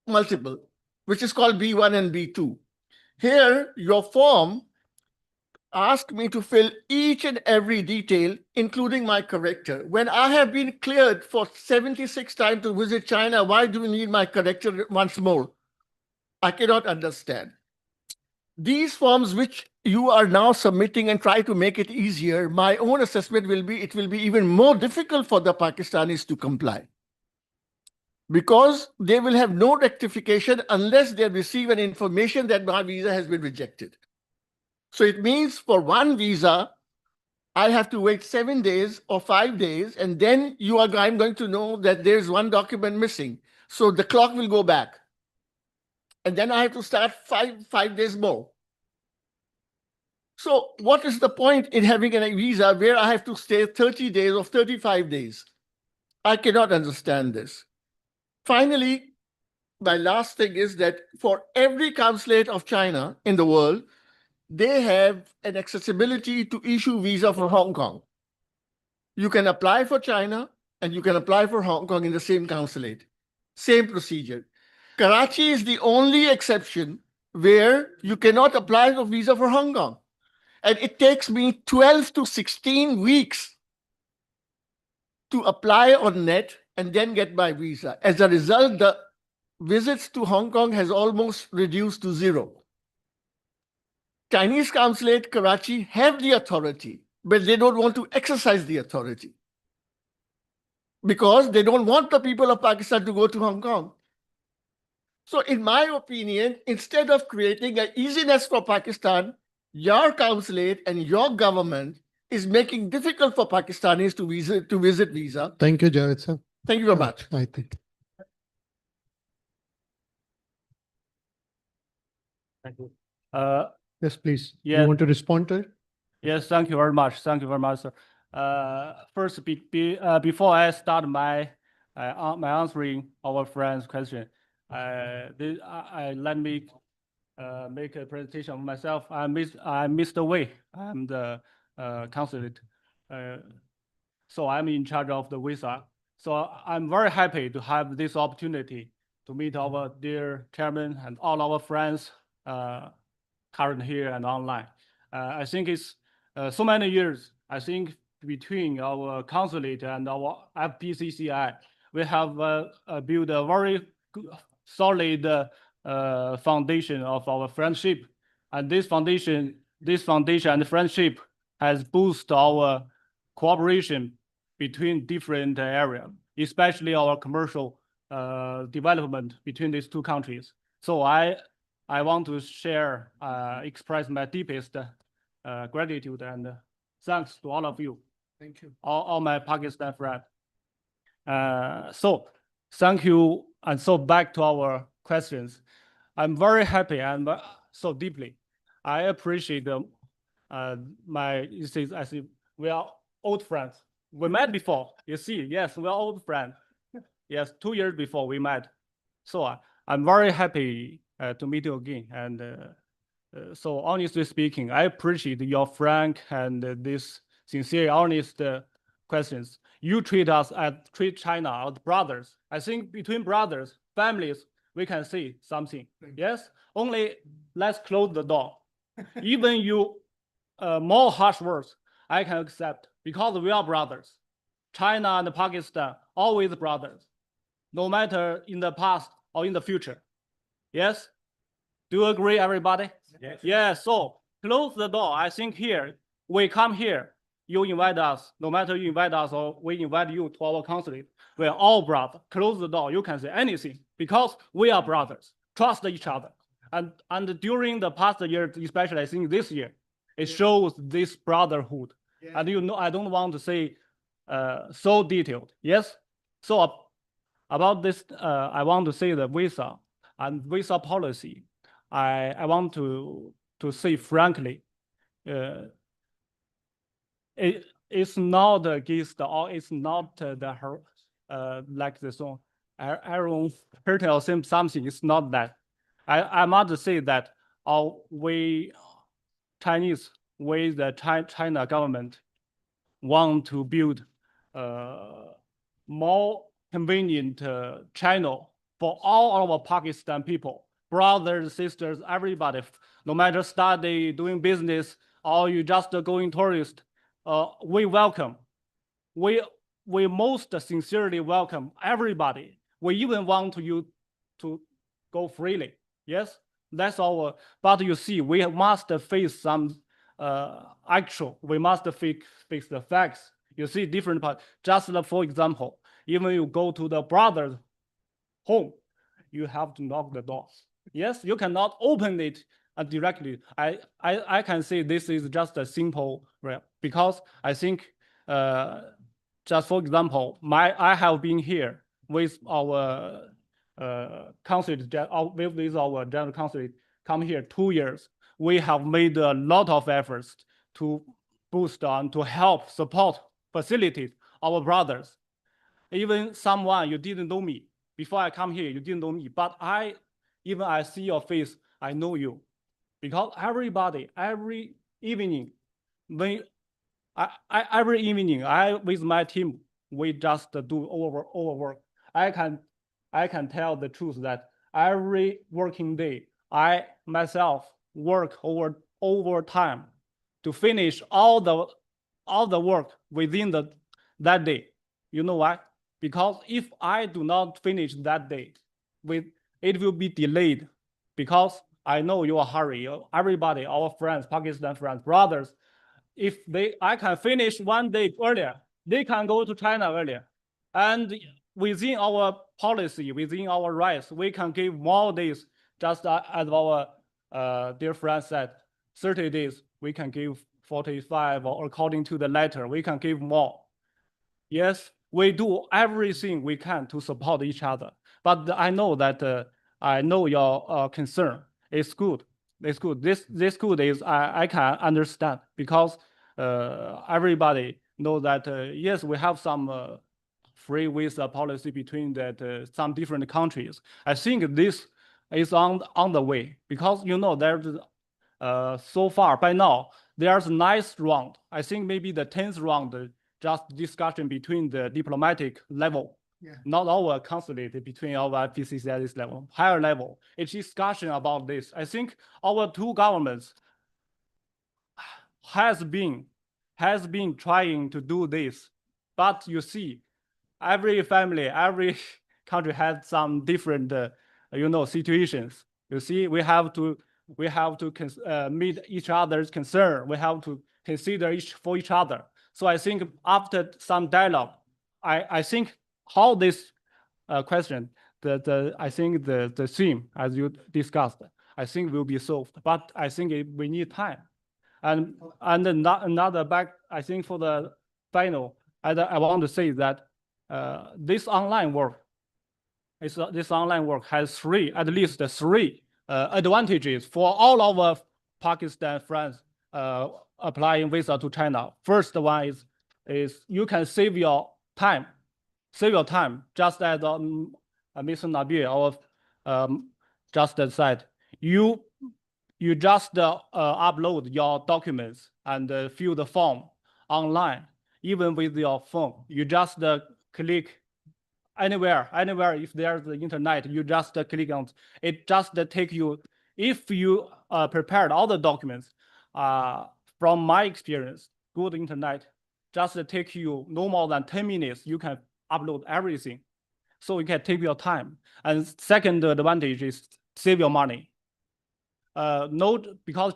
Multiple, which is called B1 and B2. Here, your form ask me to fill each and every detail, including my corrector. When I have been cleared for 76 times to visit China, why do we need my corrector once more? I cannot understand. These forms which you are now submitting and try to make it easier, my own assessment will be it will be even more difficult for the Pakistanis to comply, because they will have no rectification unless they receive an information that my visa has been rejected. So it means for one visa, I have to wait 7 days or 5 days, and then I'm going to know that there's one document missing. So the clock will go back. And then I have to start five days more. So what is the point in having a visa where I have to stay 30 days or 35 days? I cannot understand this. Finally, my last thing is that for every consulate of China in the world, they have an accessibility to issue visa for Hong Kong. You can apply for China and you can apply for Hong Kong in the same consulate. Same procedure. Karachi is the only exception where you cannot apply for visa for Hong Kong. And it takes me 12 to 16 weeks to apply on net and then get my visa. As a result, the visits to Hong Kong has almost reduced to zero. Chinese consulate Karachi have the authority, but they don't want to exercise the authority because they don't want the people of Pakistan to go to Hong Kong. So in my opinion, instead of creating an easiness for Pakistan, your consulate and your government is making difficult for Pakistanis to visit visa. Thank you, Javed sir. Thank you very much. I think. Thank you. Yes, please. Yeah. You want to respond to it? Yes, thank you very much. Thank you very much, sir. First, before I start my answering our friend's question, let me make a presentation of myself. I'm Mr. Wei. I'm the consulate. So I'm in charge of the visa. So I'm very happy to have this opportunity to meet our dear chairman and all our friends current here and online. I think it's so many years. I think between our consulate and our FPCCI, we have built a very solid foundation of our friendship, and this foundation and friendship has boosted our cooperation between different areas, especially our commercial development between these two countries. So I want to express my deepest gratitude and thanks to all of you. Thank you. All my Pakistan friends. So thank you. And so back to our questions. I'm very happy and so deeply. I appreciate I see we are old friends. We met before. You see, yes, we are old friends. Yes, 2 years before we met. So I'm very happy to meet you again. And so honestly speaking, I appreciate your frank and this sincere, honest questions. You treat China as brothers. I think between brothers, families, we can see something. Yes, only let's close the door. Even you more harsh words, I can accept because we are brothers. China and Pakistan, always brothers, no matter in the past or in the future. Yes? Do you agree, everybody? Yes. Yeah, so close the door. I think here, we come here, you invite us, no matter you invite us or we invite you to our consulate, we're all brothers. Close the door, you can say anything because we are brothers. Trust each other. And during the past year, especially I think this year, it shows this brotherhood. Yeah. And you know, I don't want to say so detailed. Yes? So about this, I want to say the visa and visa policy. I want to say frankly, it's not against or it's not like the song. Everyone hurt or something. It's not that. I must say that we Chinese, with the China government, want to build more convenient channel for all our Pakistan people, brothers, sisters, everybody, no matter study, doing business, or you just going tourist, we welcome. We most sincerely welcome everybody. We even want you to go freely. Yes, that's our. But you see, we must face some actual. We must fix the facts. You see, different part. Just for example, even you go to the brother's home, you have to knock the door. Yes, you cannot open it directly. I can say this is just a simple, because I think, just for example, I have been here with our consulate, with our general consulate, come here 2 years. We have made a lot of efforts to boost and to help, support, facilitate our brothers. Even someone you didn't know me before I come here, you didn't know me, but I see your face, I know you, because everybody, every evening, every evening, with my team, we just do overwork. I can tell the truth that every working day, I myself work overtime to finish all the work within that day. You know why? Because if I do not finish that day, it will be delayed, because I know you are hurry. Everybody, our friends, Pakistan friends, brothers, if I can finish 1 day earlier, they can go to China earlier. And within our policy, within our rights, we can give more days, just as our dear friend said, 30 days, we can give 45, or according to the letter, we can give more. Yes, we do everything we can to support each other. But I know that I know your concern. It's good. It's good. This good is I can understand, because everybody know that yes, we have some free visa policy between some different countries. I think this is on the way, because you know there's so far by now there's a nice round. I think maybe the 10th round, just discussion between the diplomatic level, not our consulate, between our PCC at this level, higher level. It's discussion about this. I think our two governments has been trying to do this, but you see, every family, every country has some different, situations. You see, we have to meet each other's concern. We have to consider each other. So I think after some dialogue, I think how this question, I think the theme as you discussed, I think will be solved. But I think we need time. And another back, I think for the final, I want to say that this online work has at least three advantages for all our Pakistan friends applying visa to China. First one is you can save your time, just as Mr. Nabil just said. You just upload your documents and fill the form online, even with your phone. You just click anywhere. If there's the internet, you just click on it. Just take you, if you prepared all the documents. From my experience, good internet just take you no more than 10 minutes. You can upload everything, so you can take your time. And second advantage is save your money. Because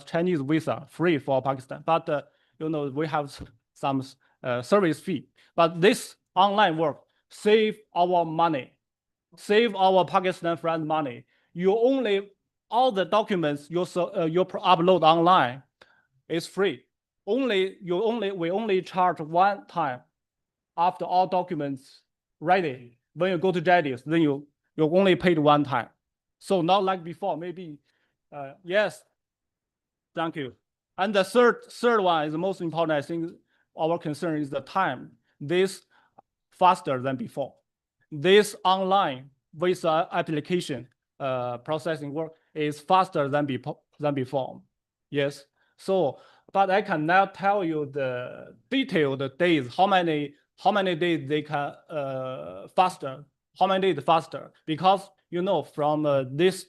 Chinese visa free for Pakistan, but we have some service fee. But this online work save our money, save our Pakistan friend money. All the documents you upload online is free. We only charge one time after all documents ready. When you go to JEDIS, then you only paid one time. So not like before, maybe. Yes, thank you. And the third one is the most important. I think our concern is the time. This faster than before. This online visa application processing work is faster than before. Yes. So, but I cannot tell you the detailed days. How many days they can faster? How many days faster? Because from this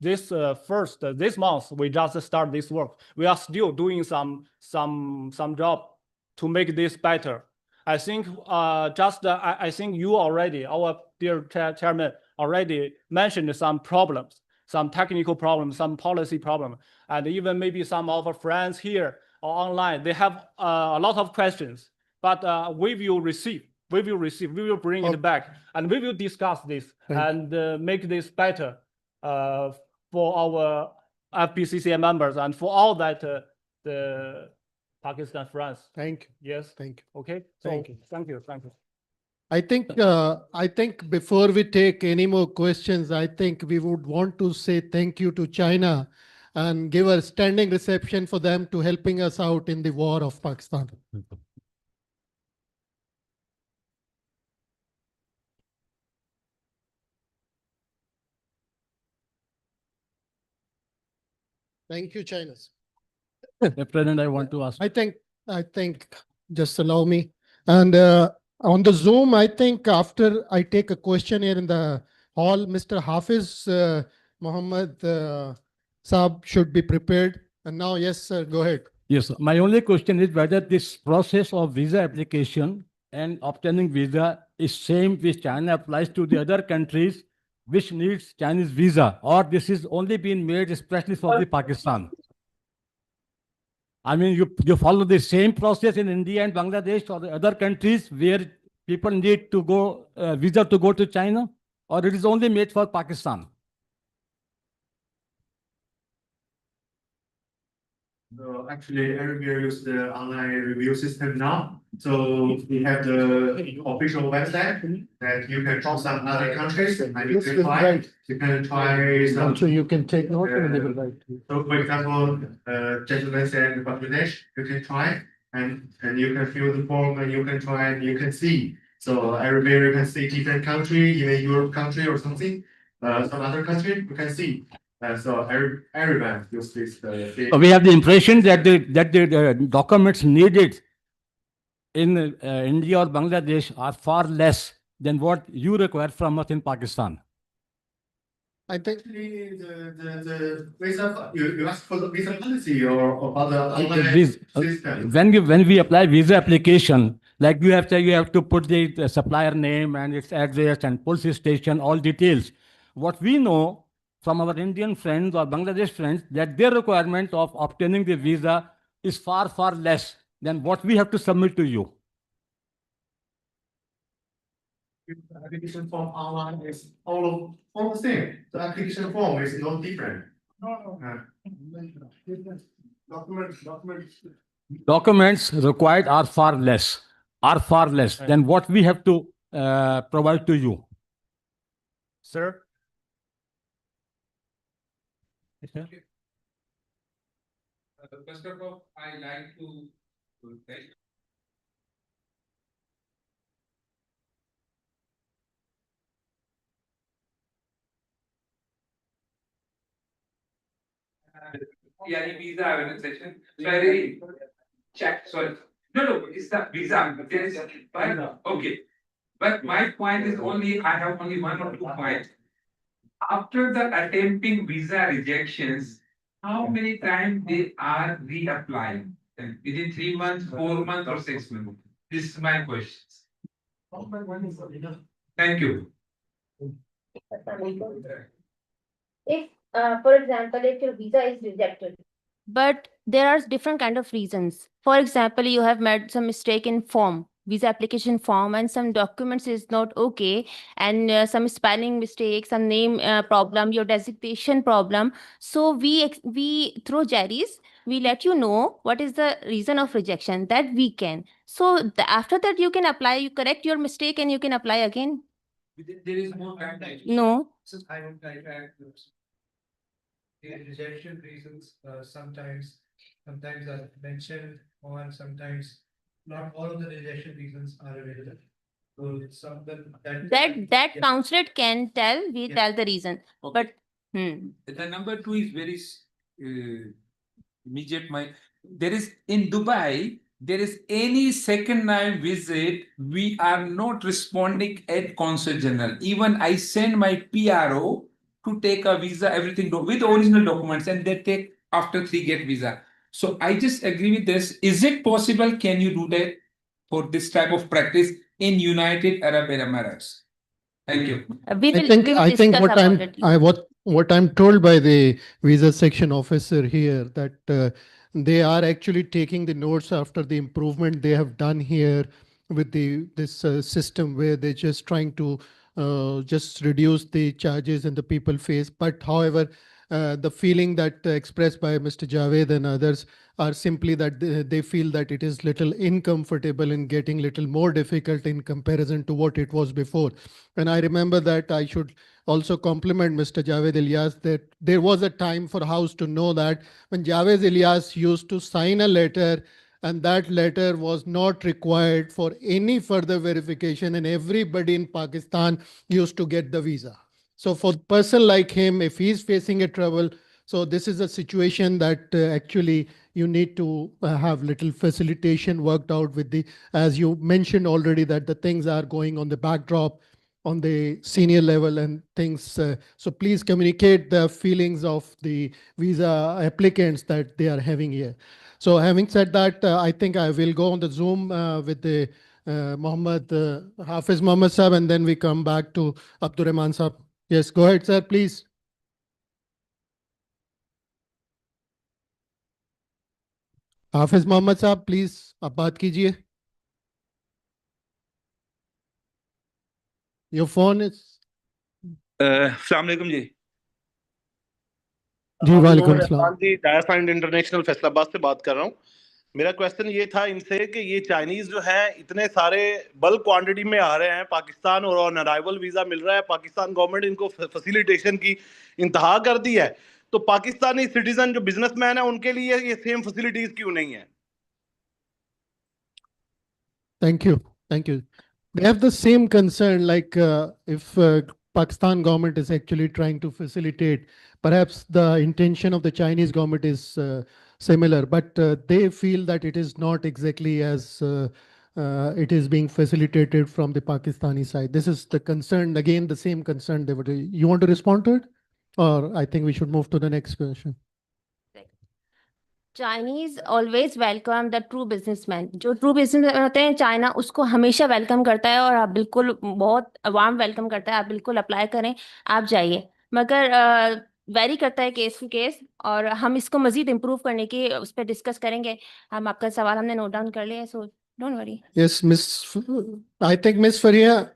this month we just start this work. We are still doing some job to make this better. I think I think you already, our dear chairman, already mentioned some problems, some technical problems, some policy problems, and even maybe some of our friends here or online, they have a lot of questions. But we will bring it back, and we will discuss this and make this better for our FPCCA members and for all that the Pakistan friends. Thank you. Yes. Thank you. Okay. Thank you. Thank you. I think before we take any more questions, I think we would want to say thank you to China and give a standing reception for them to helping us out in the war of Pakistan. Thank you, China. President, I want to ask. I think, just allow me. And on the Zoom, I think after I take a question here in the hall, Mr. Hafiz Muhammad Saab should be prepared. And now, yes, sir, go ahead. Yes, sir. My only question is whether this process of visa application and obtaining visa is same which China applies to the other countries which needs Chinese visa, or this is only been made especially for the Pakistan. I mean, you follow the same process in India and Bangladesh or the other countries where people need to go visa to go to China, or it is only made for Pakistan? So actually, everywhere use the online review system now. So we have the official website that you can try some other countries and you Yes, can yes, try. right. You can try some. Also, you can take note and they will write. So for example, gentlemen and Bangladesh, you can try and you can fill the form and you can try and you can see. So everywhere you can see different country, even Europe country or something, some other country, you can see. So everyone use this. We have the impression that the documents needed in India or Bangladesh are far less than what you require from us in Pakistan. I think Actually, the visa, you ask for the visa policy or other online This, system. when we apply visa application, like you have to put the supplier name and its address and police station, all details. What we know from our Indian friends or Bangladesh friends, that their requirement of obtaining the visa is far, far less than what we have to submit to you. The application form online is all the same. The application form is not different. Documents required are far less than what we have to provide to you. Sir. First of all, I like to thank yeah, visa organization. Sorry, check. Sorry. No, it's the visa. Yes, fine. Okay. But my point is I have only one or two points. After the attempting visa rejections, how many times they are reapplying? Within 3 months, 4 months, or 6 months? This is my question. Thank you. If, for example, if your visa is rejected, but there are different kind of reasons. For example, you have made some mistake in form, visa application form, and some documents is not okay, and some spelling mistake, some name problem, your designation problem. So we through Jerry's, we let you know what is the reason of rejection that we can. So after that, you can apply, you correct your mistake, and you can apply again. There is more time. No. I would like to add the rejection reasons, sometimes are mentioned, or sometimes not all of the rejection reasons are available. So some of them That consulate can tell, we tell the reason, but The number two is very immediate. There is in Dubai, there is any second time visit, we are not responding at Consul General. Even I send my PRO, to take a visa, everything with original documents, and they take after 3 get visa. So I just agree with this. Is it possible? Can you do that for this type of practice in United Arab Emirates? Thank you. We I will think we will I think discuss about it. what I'm told by the visa section officer here, that they are actually taking the notes after the improvement they have done here with the this system, where they're just trying to just reduce the charges and the people face. But however, the feeling that expressed by Mr. Javed and others are simply that they feel that it is little uncomfortable and getting little more difficult in comparison to what it was before. And I remember that I should also compliment Mr. Javed Ilyas that there was a time for House to know that when Javed Ilyas used to sign a letter, and that letter was not required for any further verification, and everybody in Pakistan used to get the visa. So for person like him, if he's facing a trouble, so this is a situation that actually you need to have little facilitation worked out with the, as you mentioned already, that the things are going on the backdrop on the senior level and things. So please communicate the feelings of the visa applicants that they are having here. So having said that, I think I will go on the Zoom with the Mohammed Hafiz Mohammed Sahab, and then we come back to Abdurrahman Sahab. Yes, go ahead, sir, please. हाफिज मोहम्मद साहब please आप बात कीजिए your phone is अस्सलाम वालेकुम जी। जी वालेकुम नूर सलाम रहमान जी, dia find international Faisalabad से बात कर रहा हूँ। मेरा क्वेश्चन ये था इनसे कि ये चाइनीज जो है इतने सारे बल्क क्वांटिटी में आ रहे हैं पाकिस्तान, और ऑन अराइवल वीजा मिल रहा है, पाकिस्तान गवर्नमेंट इनको फैसिलिटेशन की इंतहा कर दी है, तो पाकिस्तानी सिटीजन जो बिजनेसमैन है उनके लिए ये सेम फैसिलिटीज क्यों नहीं है? Thank you thank you they have the same concern, like if Pakistan government is actually trying to facilitate, perhaps the intention of the Chinese government is similar, but they feel that it is not exactly as it is being facilitated from the Pakistani side. This is the concern, again the same concern they would. You want to respond to it, or I think we should move to the next question. Chinese always welcome the true businessman. जो true businessman होते हैं China, उसको हमेशा welcome करता है, और आप बिल्कुल बहुत वार्म वेलकम करता है। आप बिल्कुल अप्लाई करें, आप जाइए, मगर वेरी करता है केस टू केस, और हम इसको मजीद इम्प्रूव करने की उस पर डिस्कस करेंगे। हम आपका सवाल हमने नोट डाउन कर लिया है, so don't worry. Yes, I think Miss Faria.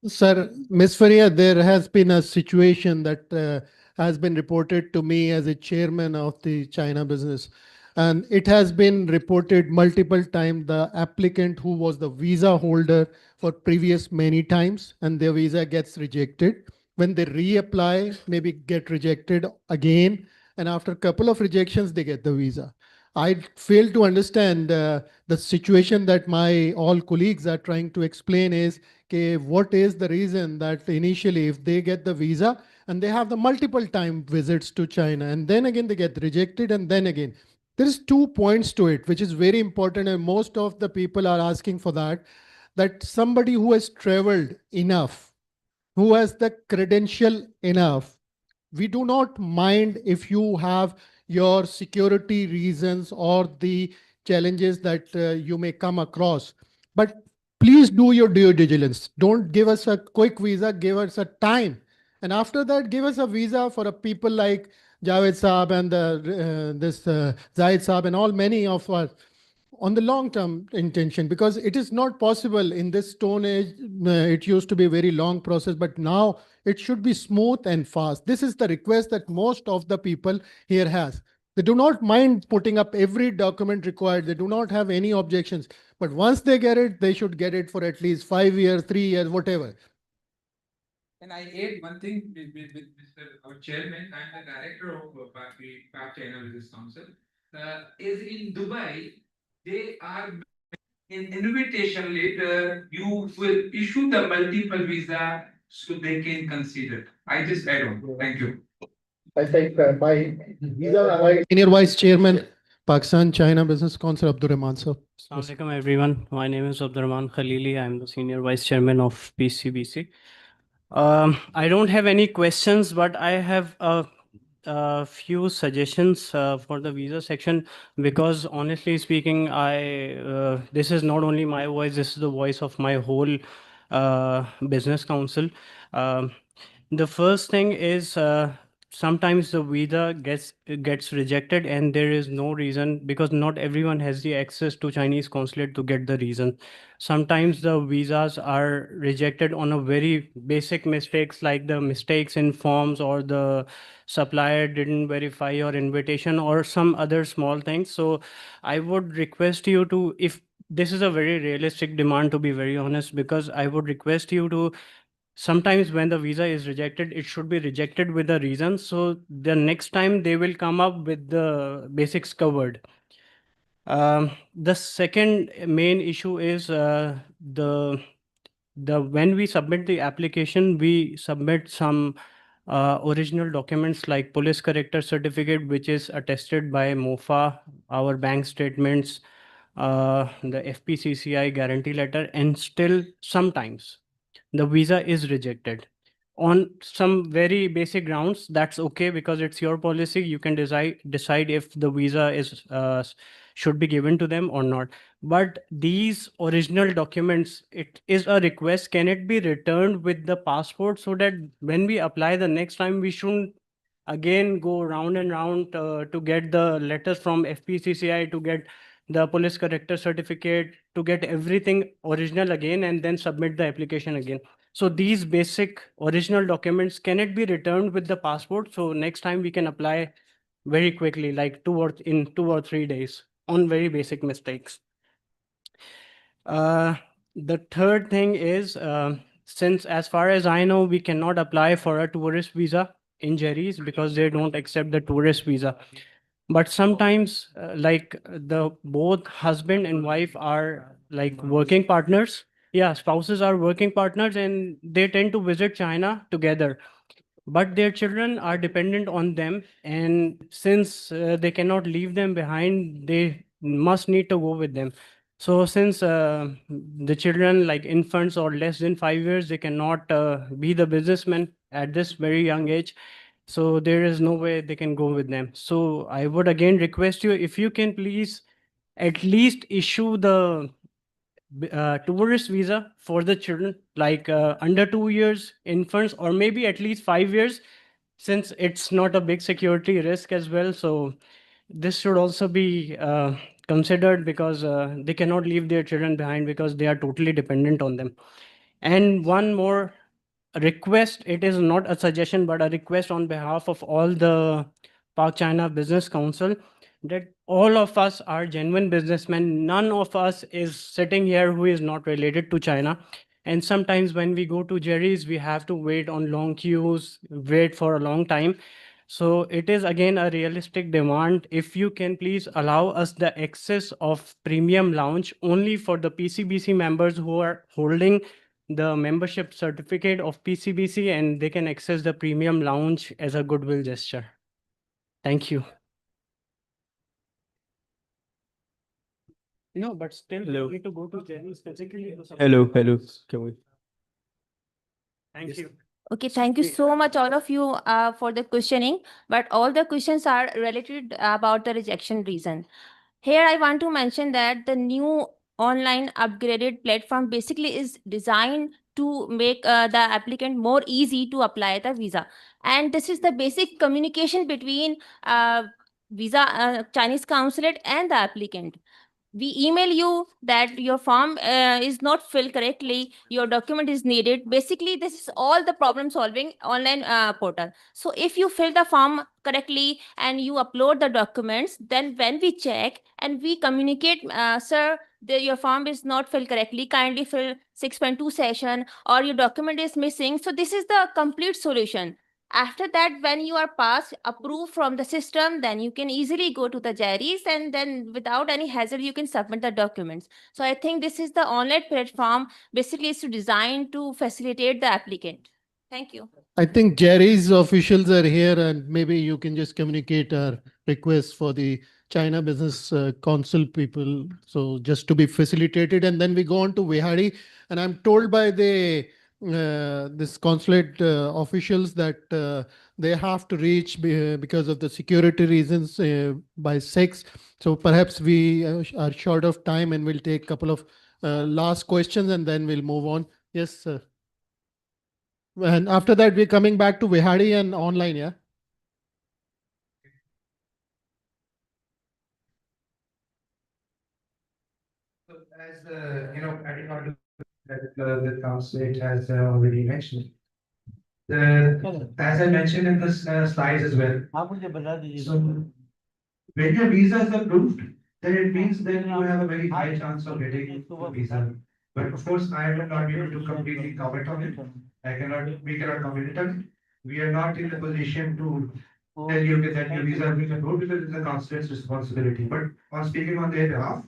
Sir, Ms. Faria, there has been a situation that has been reported to me as a chairman of the China business. And it has been reported multiple times, the applicant who was the visa holder for previous many times, and their visa gets rejected. When they reapply, maybe get rejected again. And after a couple of rejections, they get the visa. I fail to understand the situation that my all colleagues are trying to explain is okay, what is the reason that initially if they get the visa and they have the multiple time visits to China and then again they get rejected and then again. There is 2 points to it, which is very important, and most of the people are asking for that somebody who has traveled enough, who has the credential enough, we do not mind if you have your security reasons or the challenges that you may come across. But please do your due diligence. Don't give us a quick visa, give us a time. And after that, give us a visa for a people like Javed Saab and this Zahid Saab and all many of us on the long-term intention, because it is not possible in this stone age. It used to be a very long process, but now it should be smooth and fast. This is the request that most of the people here has. They do not mind putting up every document required. They do not have any objections. But once they get it, they should get it for at least 5 years, 3 years, whatever. And I add one thing with Mr. Our chairman and the director of Pak China Business Council. Is in Dubai, they are in invitation letter, you will issue the multiple visa so they can consider. I just add on. Thank you. I think my senior vice chairman, Pakistan China Business Council, Abdurrahman sir. Assalamualaikum everyone. My name is Abdurrahman Khalili. I'm the senior vice chairman of PCBC. I don't have any questions, but I have a few suggestions for the visa section, because honestly speaking, this is not only my voice, this is the voice of my whole business council. Um, the first thing is, sometimes the visa gets rejected and there is no reason, because not everyone has the access to Chinese consulate to get the reason. Sometimes the visas are rejected on a very basic mistakes, like the mistakes in forms, or the supplier didn't verify your invitation, or some other small things. So I would request you to, if this is a very realistic demand, to be very honest, because I would request you to, sometimes when the visa is rejected, it should be rejected with a reason, so the next time they will come up with the basics covered. The second main issue is, the when we submit the application, we submit some original documents like police character certificate, which is attested by MOFA, our bank statements, the FPCCI guarantee letter, and still sometimes the visa is rejected on some very basic grounds. That's okay, because it's your policy. You can decide if the visa is should be given to them or not. But these original documents, it is a request, can it be returned with the passport, so that when we apply the next time, we shouldn't again go round and round to get the letters from FPCCI, to get the police character certificate, to get everything original again, and then submit the application again. So these basic original documents, can it be returned with the passport, so next time we can apply very quickly, like in 2 or 3 days, on very basic mistakes. The third thing is, since as far as I know, we cannot apply for a tourist visa in Jerry's, because they don't accept the tourist visa. But sometimes, like the both husband and wife are like working partners. Yeah, spouses are working partners, and they tend to visit China together, but their children are dependent on them, and since they cannot leave them behind, they must need to go with them. So since the children, like infants or less than 5 years, they cannot be the businessmen at this very young age, so there is no way they can go with them. So I would again request you, if you can please at least issue the tourist visa for the children, like under 2 years infants, or maybe at least 5 years, since it's not a big security risk as well. So this should also be considered, because they cannot leave their children behind, because they are totally dependent on them. And one more request, it is not a suggestion but a request on behalf of all the Pak China Business Council, that all of us are genuine businessmen. None of us is sitting here who is not related to China. And sometimes when we go to Jerry's, we have to wait on long queues, wait for a long time. So it is again a realistic demand. If you can please allow us the access of premium lounge only for the PCBC members who are holding the membership certificate of PCBC, and they can access the premium lounge as a goodwill gesture. Thank you. No, but still, Hello. we need to go to Jerry's physically. Hello, hello. Can we? Thank you. Okay, thank you so much, all of you, for the questioning. But all the questions are related about the rejection reason. Here, I want to mention that the new online upgraded platform basically is designed to make the applicant more easy to apply the visa. And this is the basic communication between Chinese consulate and the applicant. We email you that your form is not filled correctly, your document is needed. Basically, this is all the problem solving online portal. So if you fill the form correctly and you upload the documents, then when we check and we communicate, sir, your form is not filled correctly, kindly fill 6.2 session, or your document is missing. So this is the complete solution. After that, when you are passed, approved from the system, then you can easily go to the Jerry's, and then without any hassle, you can submit the documents. So I think this is the online platform basically is to design to facilitate the applicant. Thank you. I think Jerry's officials are here, and maybe you can just communicate our request for the China Business Council people. So just to be facilitated, and then we go on to Vihari. And I'm told by the this consulate officials that they have to reach because of the security reasons by 6. So perhaps we are short of time and we'll take a couple of last questions and then we'll move on. Yes, sir. And after that, we're coming back to Vihari and online, yeah? So as adding on to that, the consulate has already mentioned. As I mentioned in the slides as well. So when your visa is approved, then it means that you have a very high chance of getting a visa. But of course, I will not be able to completely comment on it. We cannot comment on it. We are not in the position to tell you that your visa has been approved because it's the consulate's responsibility. But on speaking on their behalf,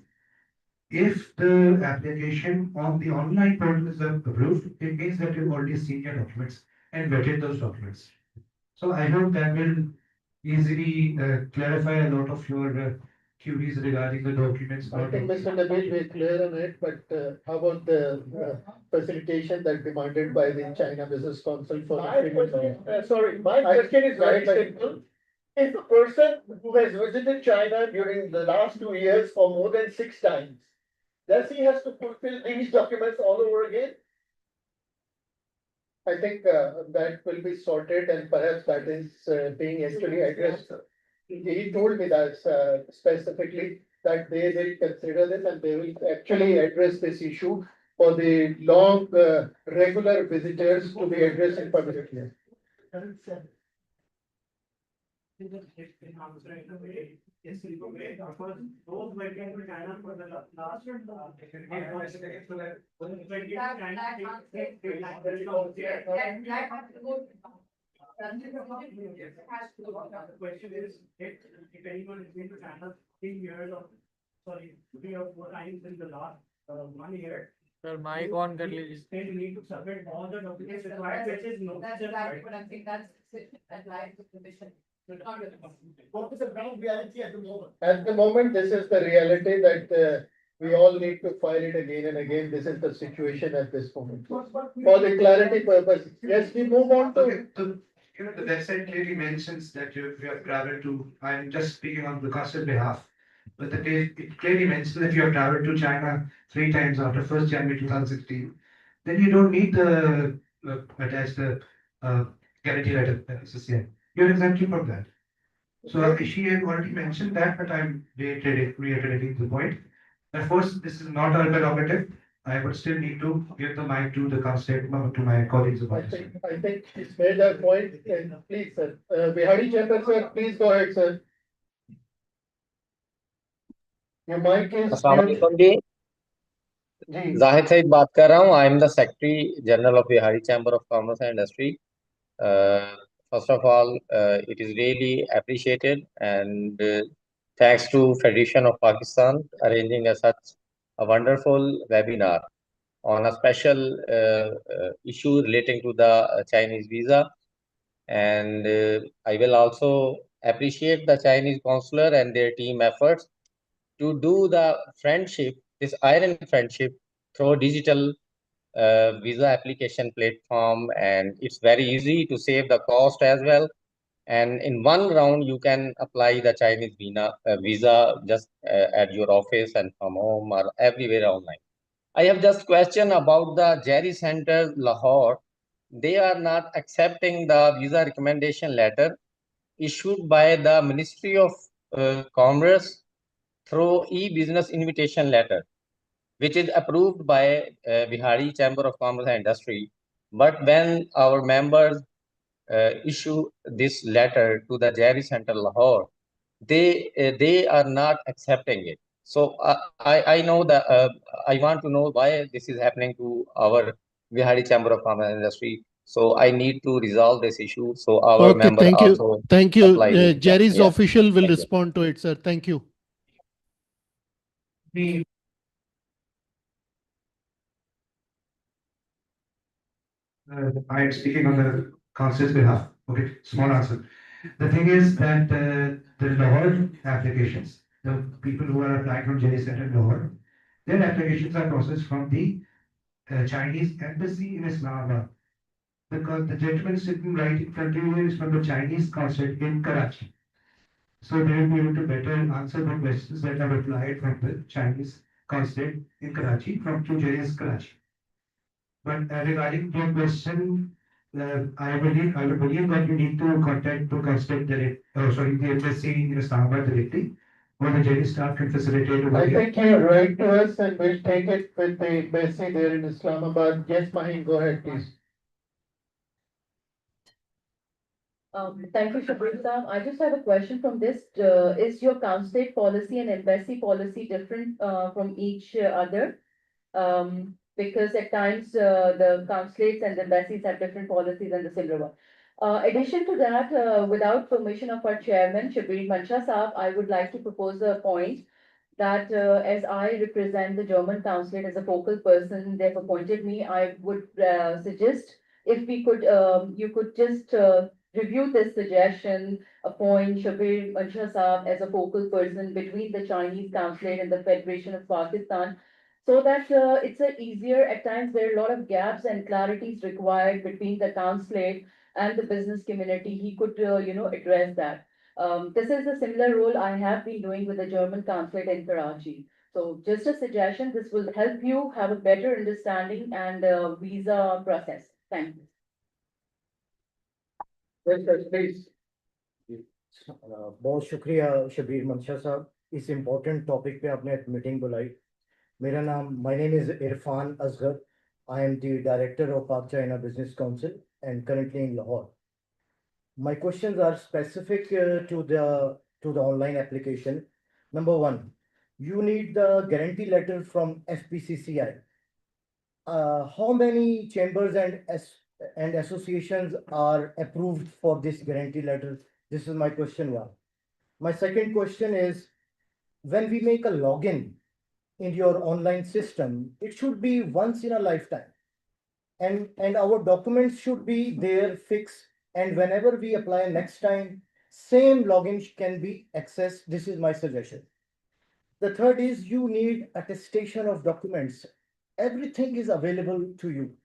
if the application on the online portal is approved, it means that you've already seen your documents and vetted those documents. So I hope that will easily clarify a lot of your queries regarding the documents. I think, Mr. Nabil, we're clear on it, but how about the facilitation that demanded by the China Business Council for? My question is very simple. If a person who has visited China during the last 2 years for more than 6 times, does he has to fulfill these documents all over again? I think that will be sorted and perhaps that is being actually addressed. He told me that specifically that they will consider this and they will actually address this issue for the long regular visitors to be addressed in particular. The question is, if anyone has been to China 3 years or, sorry, 3 or 4 times in the last 1 year. Sir, mic on कर लीजिए. Then you need to submit all the documents required, which is no. That's right, but I think that's applied to permission. What is the ground reality at the moment? At the moment, this is the reality that we all need to file it again and again. This is the situation at this moment. For the clarity purpose, yes, we move on to. The website clearly mentions that you have traveled to, I'm just speaking on the consulate behalf, but it clearly mentions that you have traveled to China 3 times after 1st January 2016. Then you don't need the attached guarantee letter. You're exempted from that. So she had already mentioned that, but I'm reiterating the point. Of course, this is not our prerogative. I would still need to give the mic to the consulate, to my colleagues about this. I think he's made that point. And please, sir. Bihari Chairman, sir, please go ahead, sir. Your mic is. अस्सलाम वालेकुम जी. जाहिद सईद बात कर रहा हूँ. I am the secretary general of Bihari chamber of commerce and industry. First of all, it is really appreciated and thanks to Federation of Pakistan arranging such a wonderful webinar on a special issue relating to the Chinese visa. And I will also appreciate the Chinese consular and their team efforts to do the friendship, this iron friendship through digital visa application platform, and it's very easy to save the cost as well. And in one round, you can apply the Chinese visa just at your office and from home or everywhere online. I have just question about the Jerry Center, Lahore. They are not accepting the visa recommendation letter issued by the Ministry of Commerce through e-business invitation letter, which is approved by Bihari Chamber of Commerce and Industry. But when our members issue this letter to the Jerry Center Lahore, they are not accepting it. So I know that I want to know why this is happening to our Bihari Chamber of Commerce and Industry. So I need to resolve this issue. So our Okay, member thank you. also Thank you. apply this. Jerry's Yeah. official will Thank you. respond to it, sir. Thank you. I am speaking on the council's behalf. Okay, small answer. The thing is that the Lahore applications, the people who are applying from Jelly Center Lahore, their applications are processed from the Chinese embassy in Islamabad. The gentleman sitting right in front of you is from the Chinese consulate in Karachi. So they will be able to better answer the questions that are applied from the Chinese consulate in Karachi, from QJS Karachi. But regarding your question, I would believe that you need to contact the consulate the embassy in Islamabad directly, or the JD staff can facilitate. I think you write to us and we'll take it with the embassy there in Islamabad. Yes, Mahim, go ahead, please. Thank you, Shabir Saab. I just have a question from this. Is your consulate policy and embassy policy different from each other? Because at times the consulates and the embassies have different policies and the similar one. Addition to that, without permission of our chairman, Shabir Mancha Saab, I would like to propose a point that as I represent the German consulate as a focal person, they've appointed me, I would suggest if we could, you could just review this suggestion, appoint Shabir Mancha Saab as a focal person between the Chinese consulate and the Federation of Pakistan, so that it's a easier, at times there are a lot of gaps and clarities required between the consulate and the business community. He could, address that. This is a similar role I have been doing with the German consulate in Karachi. So just a suggestion, this will help you have a better understanding and visa process. Thank you. Yes, please. बहुत शुक्रिया शबीर मंशा साहब, इस important topic पे आपने meeting बुलाई. मेरा नाम, my name is Irfan Asgar. I am the director of Pak China Business Council and currently in Lahore. My questions are specific to the online application. Number one, you need the guarantee letter from FPCCI. How many chambers and associations are approved for this guarantee letter? This is my question one. My second question is, when we make a login in your online system, it should be once in a lifetime. And our documents should be there fixed. And whenever we apply next time, same login can be accessed. This is my suggestion. The third is you need attestation of documents. Everything is available to you.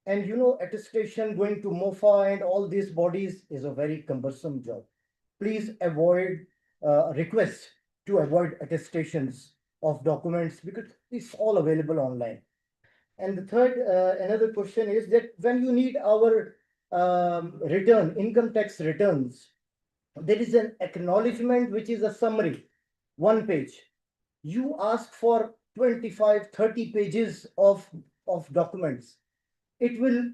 And attestation going to MOFA and all these bodies is a very cumbersome job. Please avoid requests to avoid attestations of documents because it's all available online. And the third, another question is that when you need our income tax returns, there is an acknowledgement which is a summary, 1 page. You ask for 25, 30 pages of documents. It will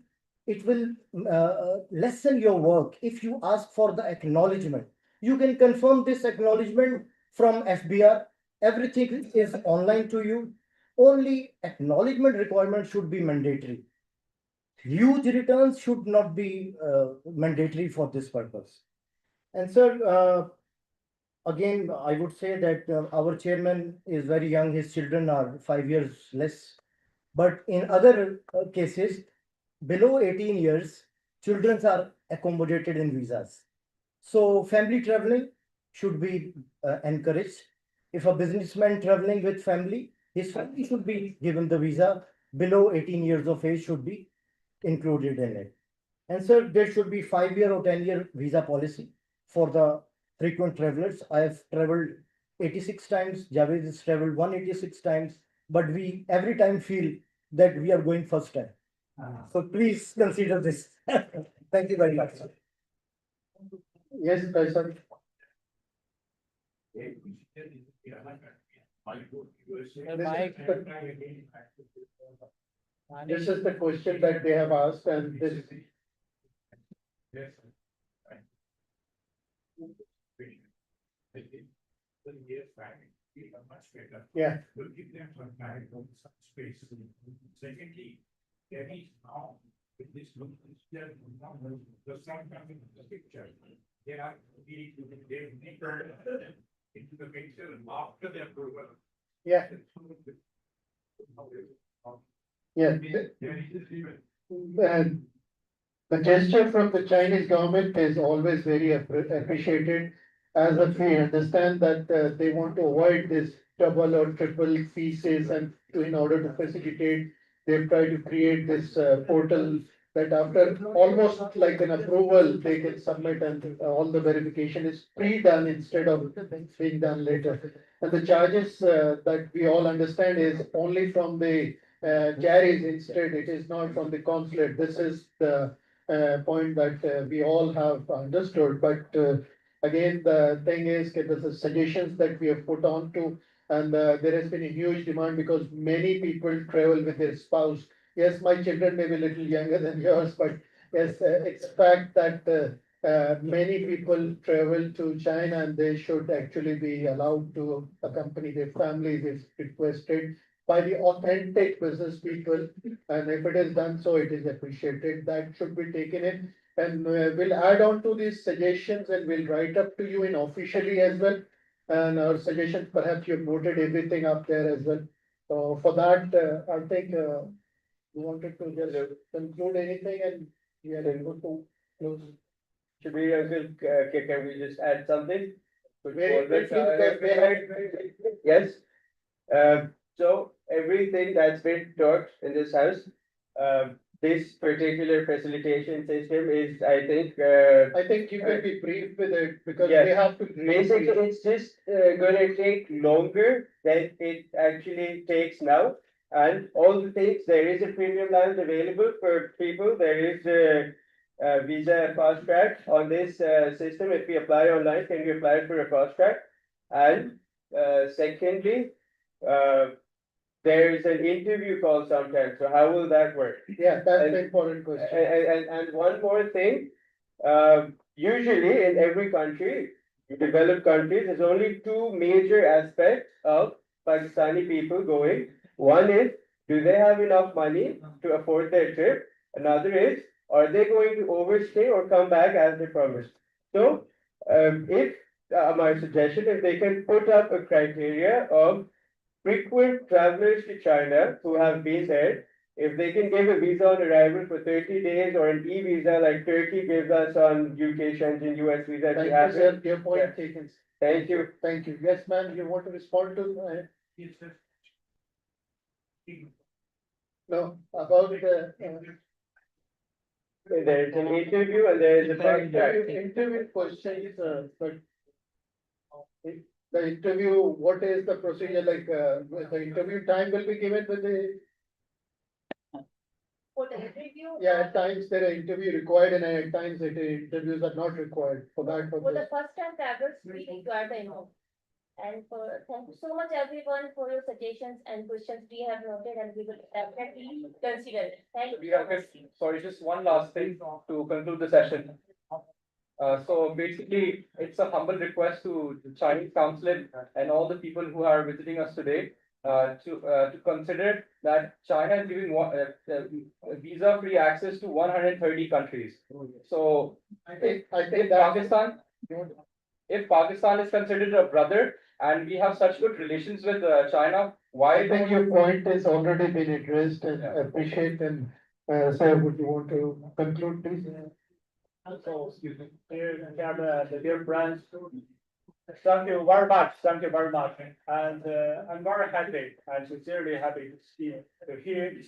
lessen your work if you ask for the acknowledgement. You can confirm this acknowledgement from FBR. Everything is online to you. Only acknowledgement requirement should be mandatory. Huge returns should not be mandatory for this purpose. And sir, again, I would say that our chairman is very young. His children are 5 years less. But in other cases, below 18 years, children are accommodated in visas. So family traveling should be encouraged. If a businessman traveling with family, his family should be given the visa. Below 18 years of age should be included in it. And sir, there should be 5-year or 10-year visa policy for the frequent travelers. I have traveled 86 times. Javed has traveled 186 times. But we every time feel that we are going first time. So please consider this. Thank you very much, sir. Yes, Kaisar. This is the question that they have asked, and this. Yeah. We'll give them some time, some space. Secondly, there is now with this look, the sun coming in the picture. They are they deeper into the picture after the approval. Yeah. Yeah. And the gesture from the Chinese government is always very appreciated, as we understand that they want to avoid this double or triple pieces and in order to facilitate they've tried to create this portal that after almost like an approval, they can submit and all the verification is pre-done instead of being done later. And the charges that we all understand is only from the carries instead, it is not from the consulate. This is the point that we all have understood, but again, the thing is, the suggestions that we have put on to, and there has been a huge demand because many people travel with their spouse. Yes, my children may be a little younger than yours, but yes, it's a fact that many people travel to China and they should actually be allowed to accompany their families if requested by the authentic business people. And if it is done so, it is appreciated. That should be taken in. And we'll add on to these suggestions and we'll write up to you in officially as well. And our suggestions, perhaps you've noted everything up there as well. So for that, I think you wanted to just conclude anything and we are able to close. Shabir uncle, can we just add something? Very quickly, because they have- Yes. So everything that's been taught in this house, this particular facilitation system is, I think. I think you can be brief with it because Yes. we have to. Basically, it's just gonna take longer than it actually takes now. And all the things, there is a premium lounge available for people. There is a visa fast track on this system. If we apply online, can we apply for a fast track? And secondly, there is an interview call sometimes. So how will that work? Yeah, that's the important question. And one more thing, usually in every country, developed countries, there's only two major aspects of Pakistani people going. One is, do they have enough money to afford their trip? Another is, are they going to overstay or come back as they promised? So, if my suggestion, if they can put up a criteria of frequent travelers to China who have been there, if they can give a visa on arrival for 30 days or an e-visa like Turkey gives us on UK, Shenzhen, US visa. Thank you, sir. Your point taken. Thank you. Thank you. Yes, ma'am, you want to respond to? Yes, sir. No, about There's an interview and there is a fast track. interview questions, but the interview, what is the procedure like? The interview time will be given with the. For the interview. Yeah, at times there are interview required and at times interviews are not required for that For purpose. the first time travelers, we require the info. And thank you so much everyone for your suggestions and questions we have noted and we will definitely consider it. Thank you so much. Sorry, just one last thing to conclude the session. So basically, it's a humble request to the Chinese consulate and all the people who are visiting us today to consider that China is giving visa-free access to 130 countries. So if Pakistan is considered a brother and we have such good relations with China, why? I think your point has already been addressed and appreciate and sir, would you want to conclude please? So, dear friends, thank you very much. Thank you very much. And I'm very happy and sincerely happy to see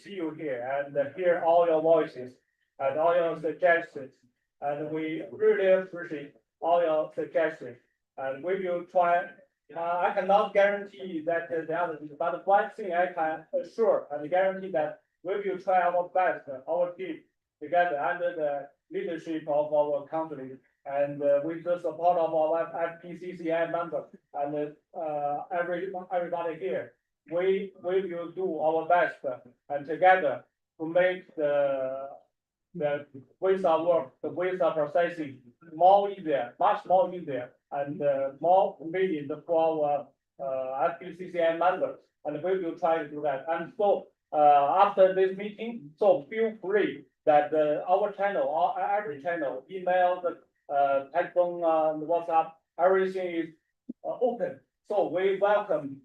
you here and hear all your voices and all your suggestions. And we really appreciate all your suggestions. And we will try. I cannot guarantee that the other, but one thing I can assure and guarantee that we will try our best, our team together under the leadership of our company and with the support of our FPCCI members and everybody here, we will do our best and together to make the visa work, the visa processing more easier, much more easier and more convenient for our FPCCI members. And we will try to do that. And so after this meeting, so feel free that our channel, every channel, email, the telephone, WhatsApp, everything is open. So we welcome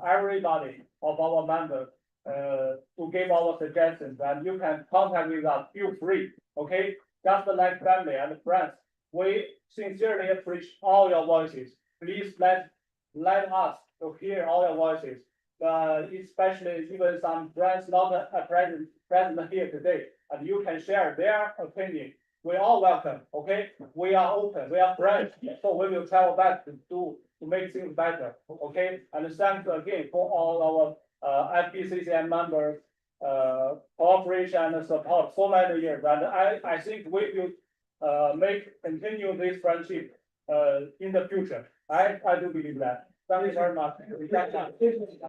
everybody of our members to give our suggestions, and you can contact with us. Feel free, okay? Just like family and friends, we sincerely appreciate all your voices. Please let us to hear all your voices. especially even some friends not present here today, and you can share their opinion. We are welcome, okay? We are open, we are friends, so we will try our best to make things better, okay? And thanks again for all our FPCCM members, cooperation and support so many years. And I think we will continue this friendship in the future. I do believe that. Thank you very much.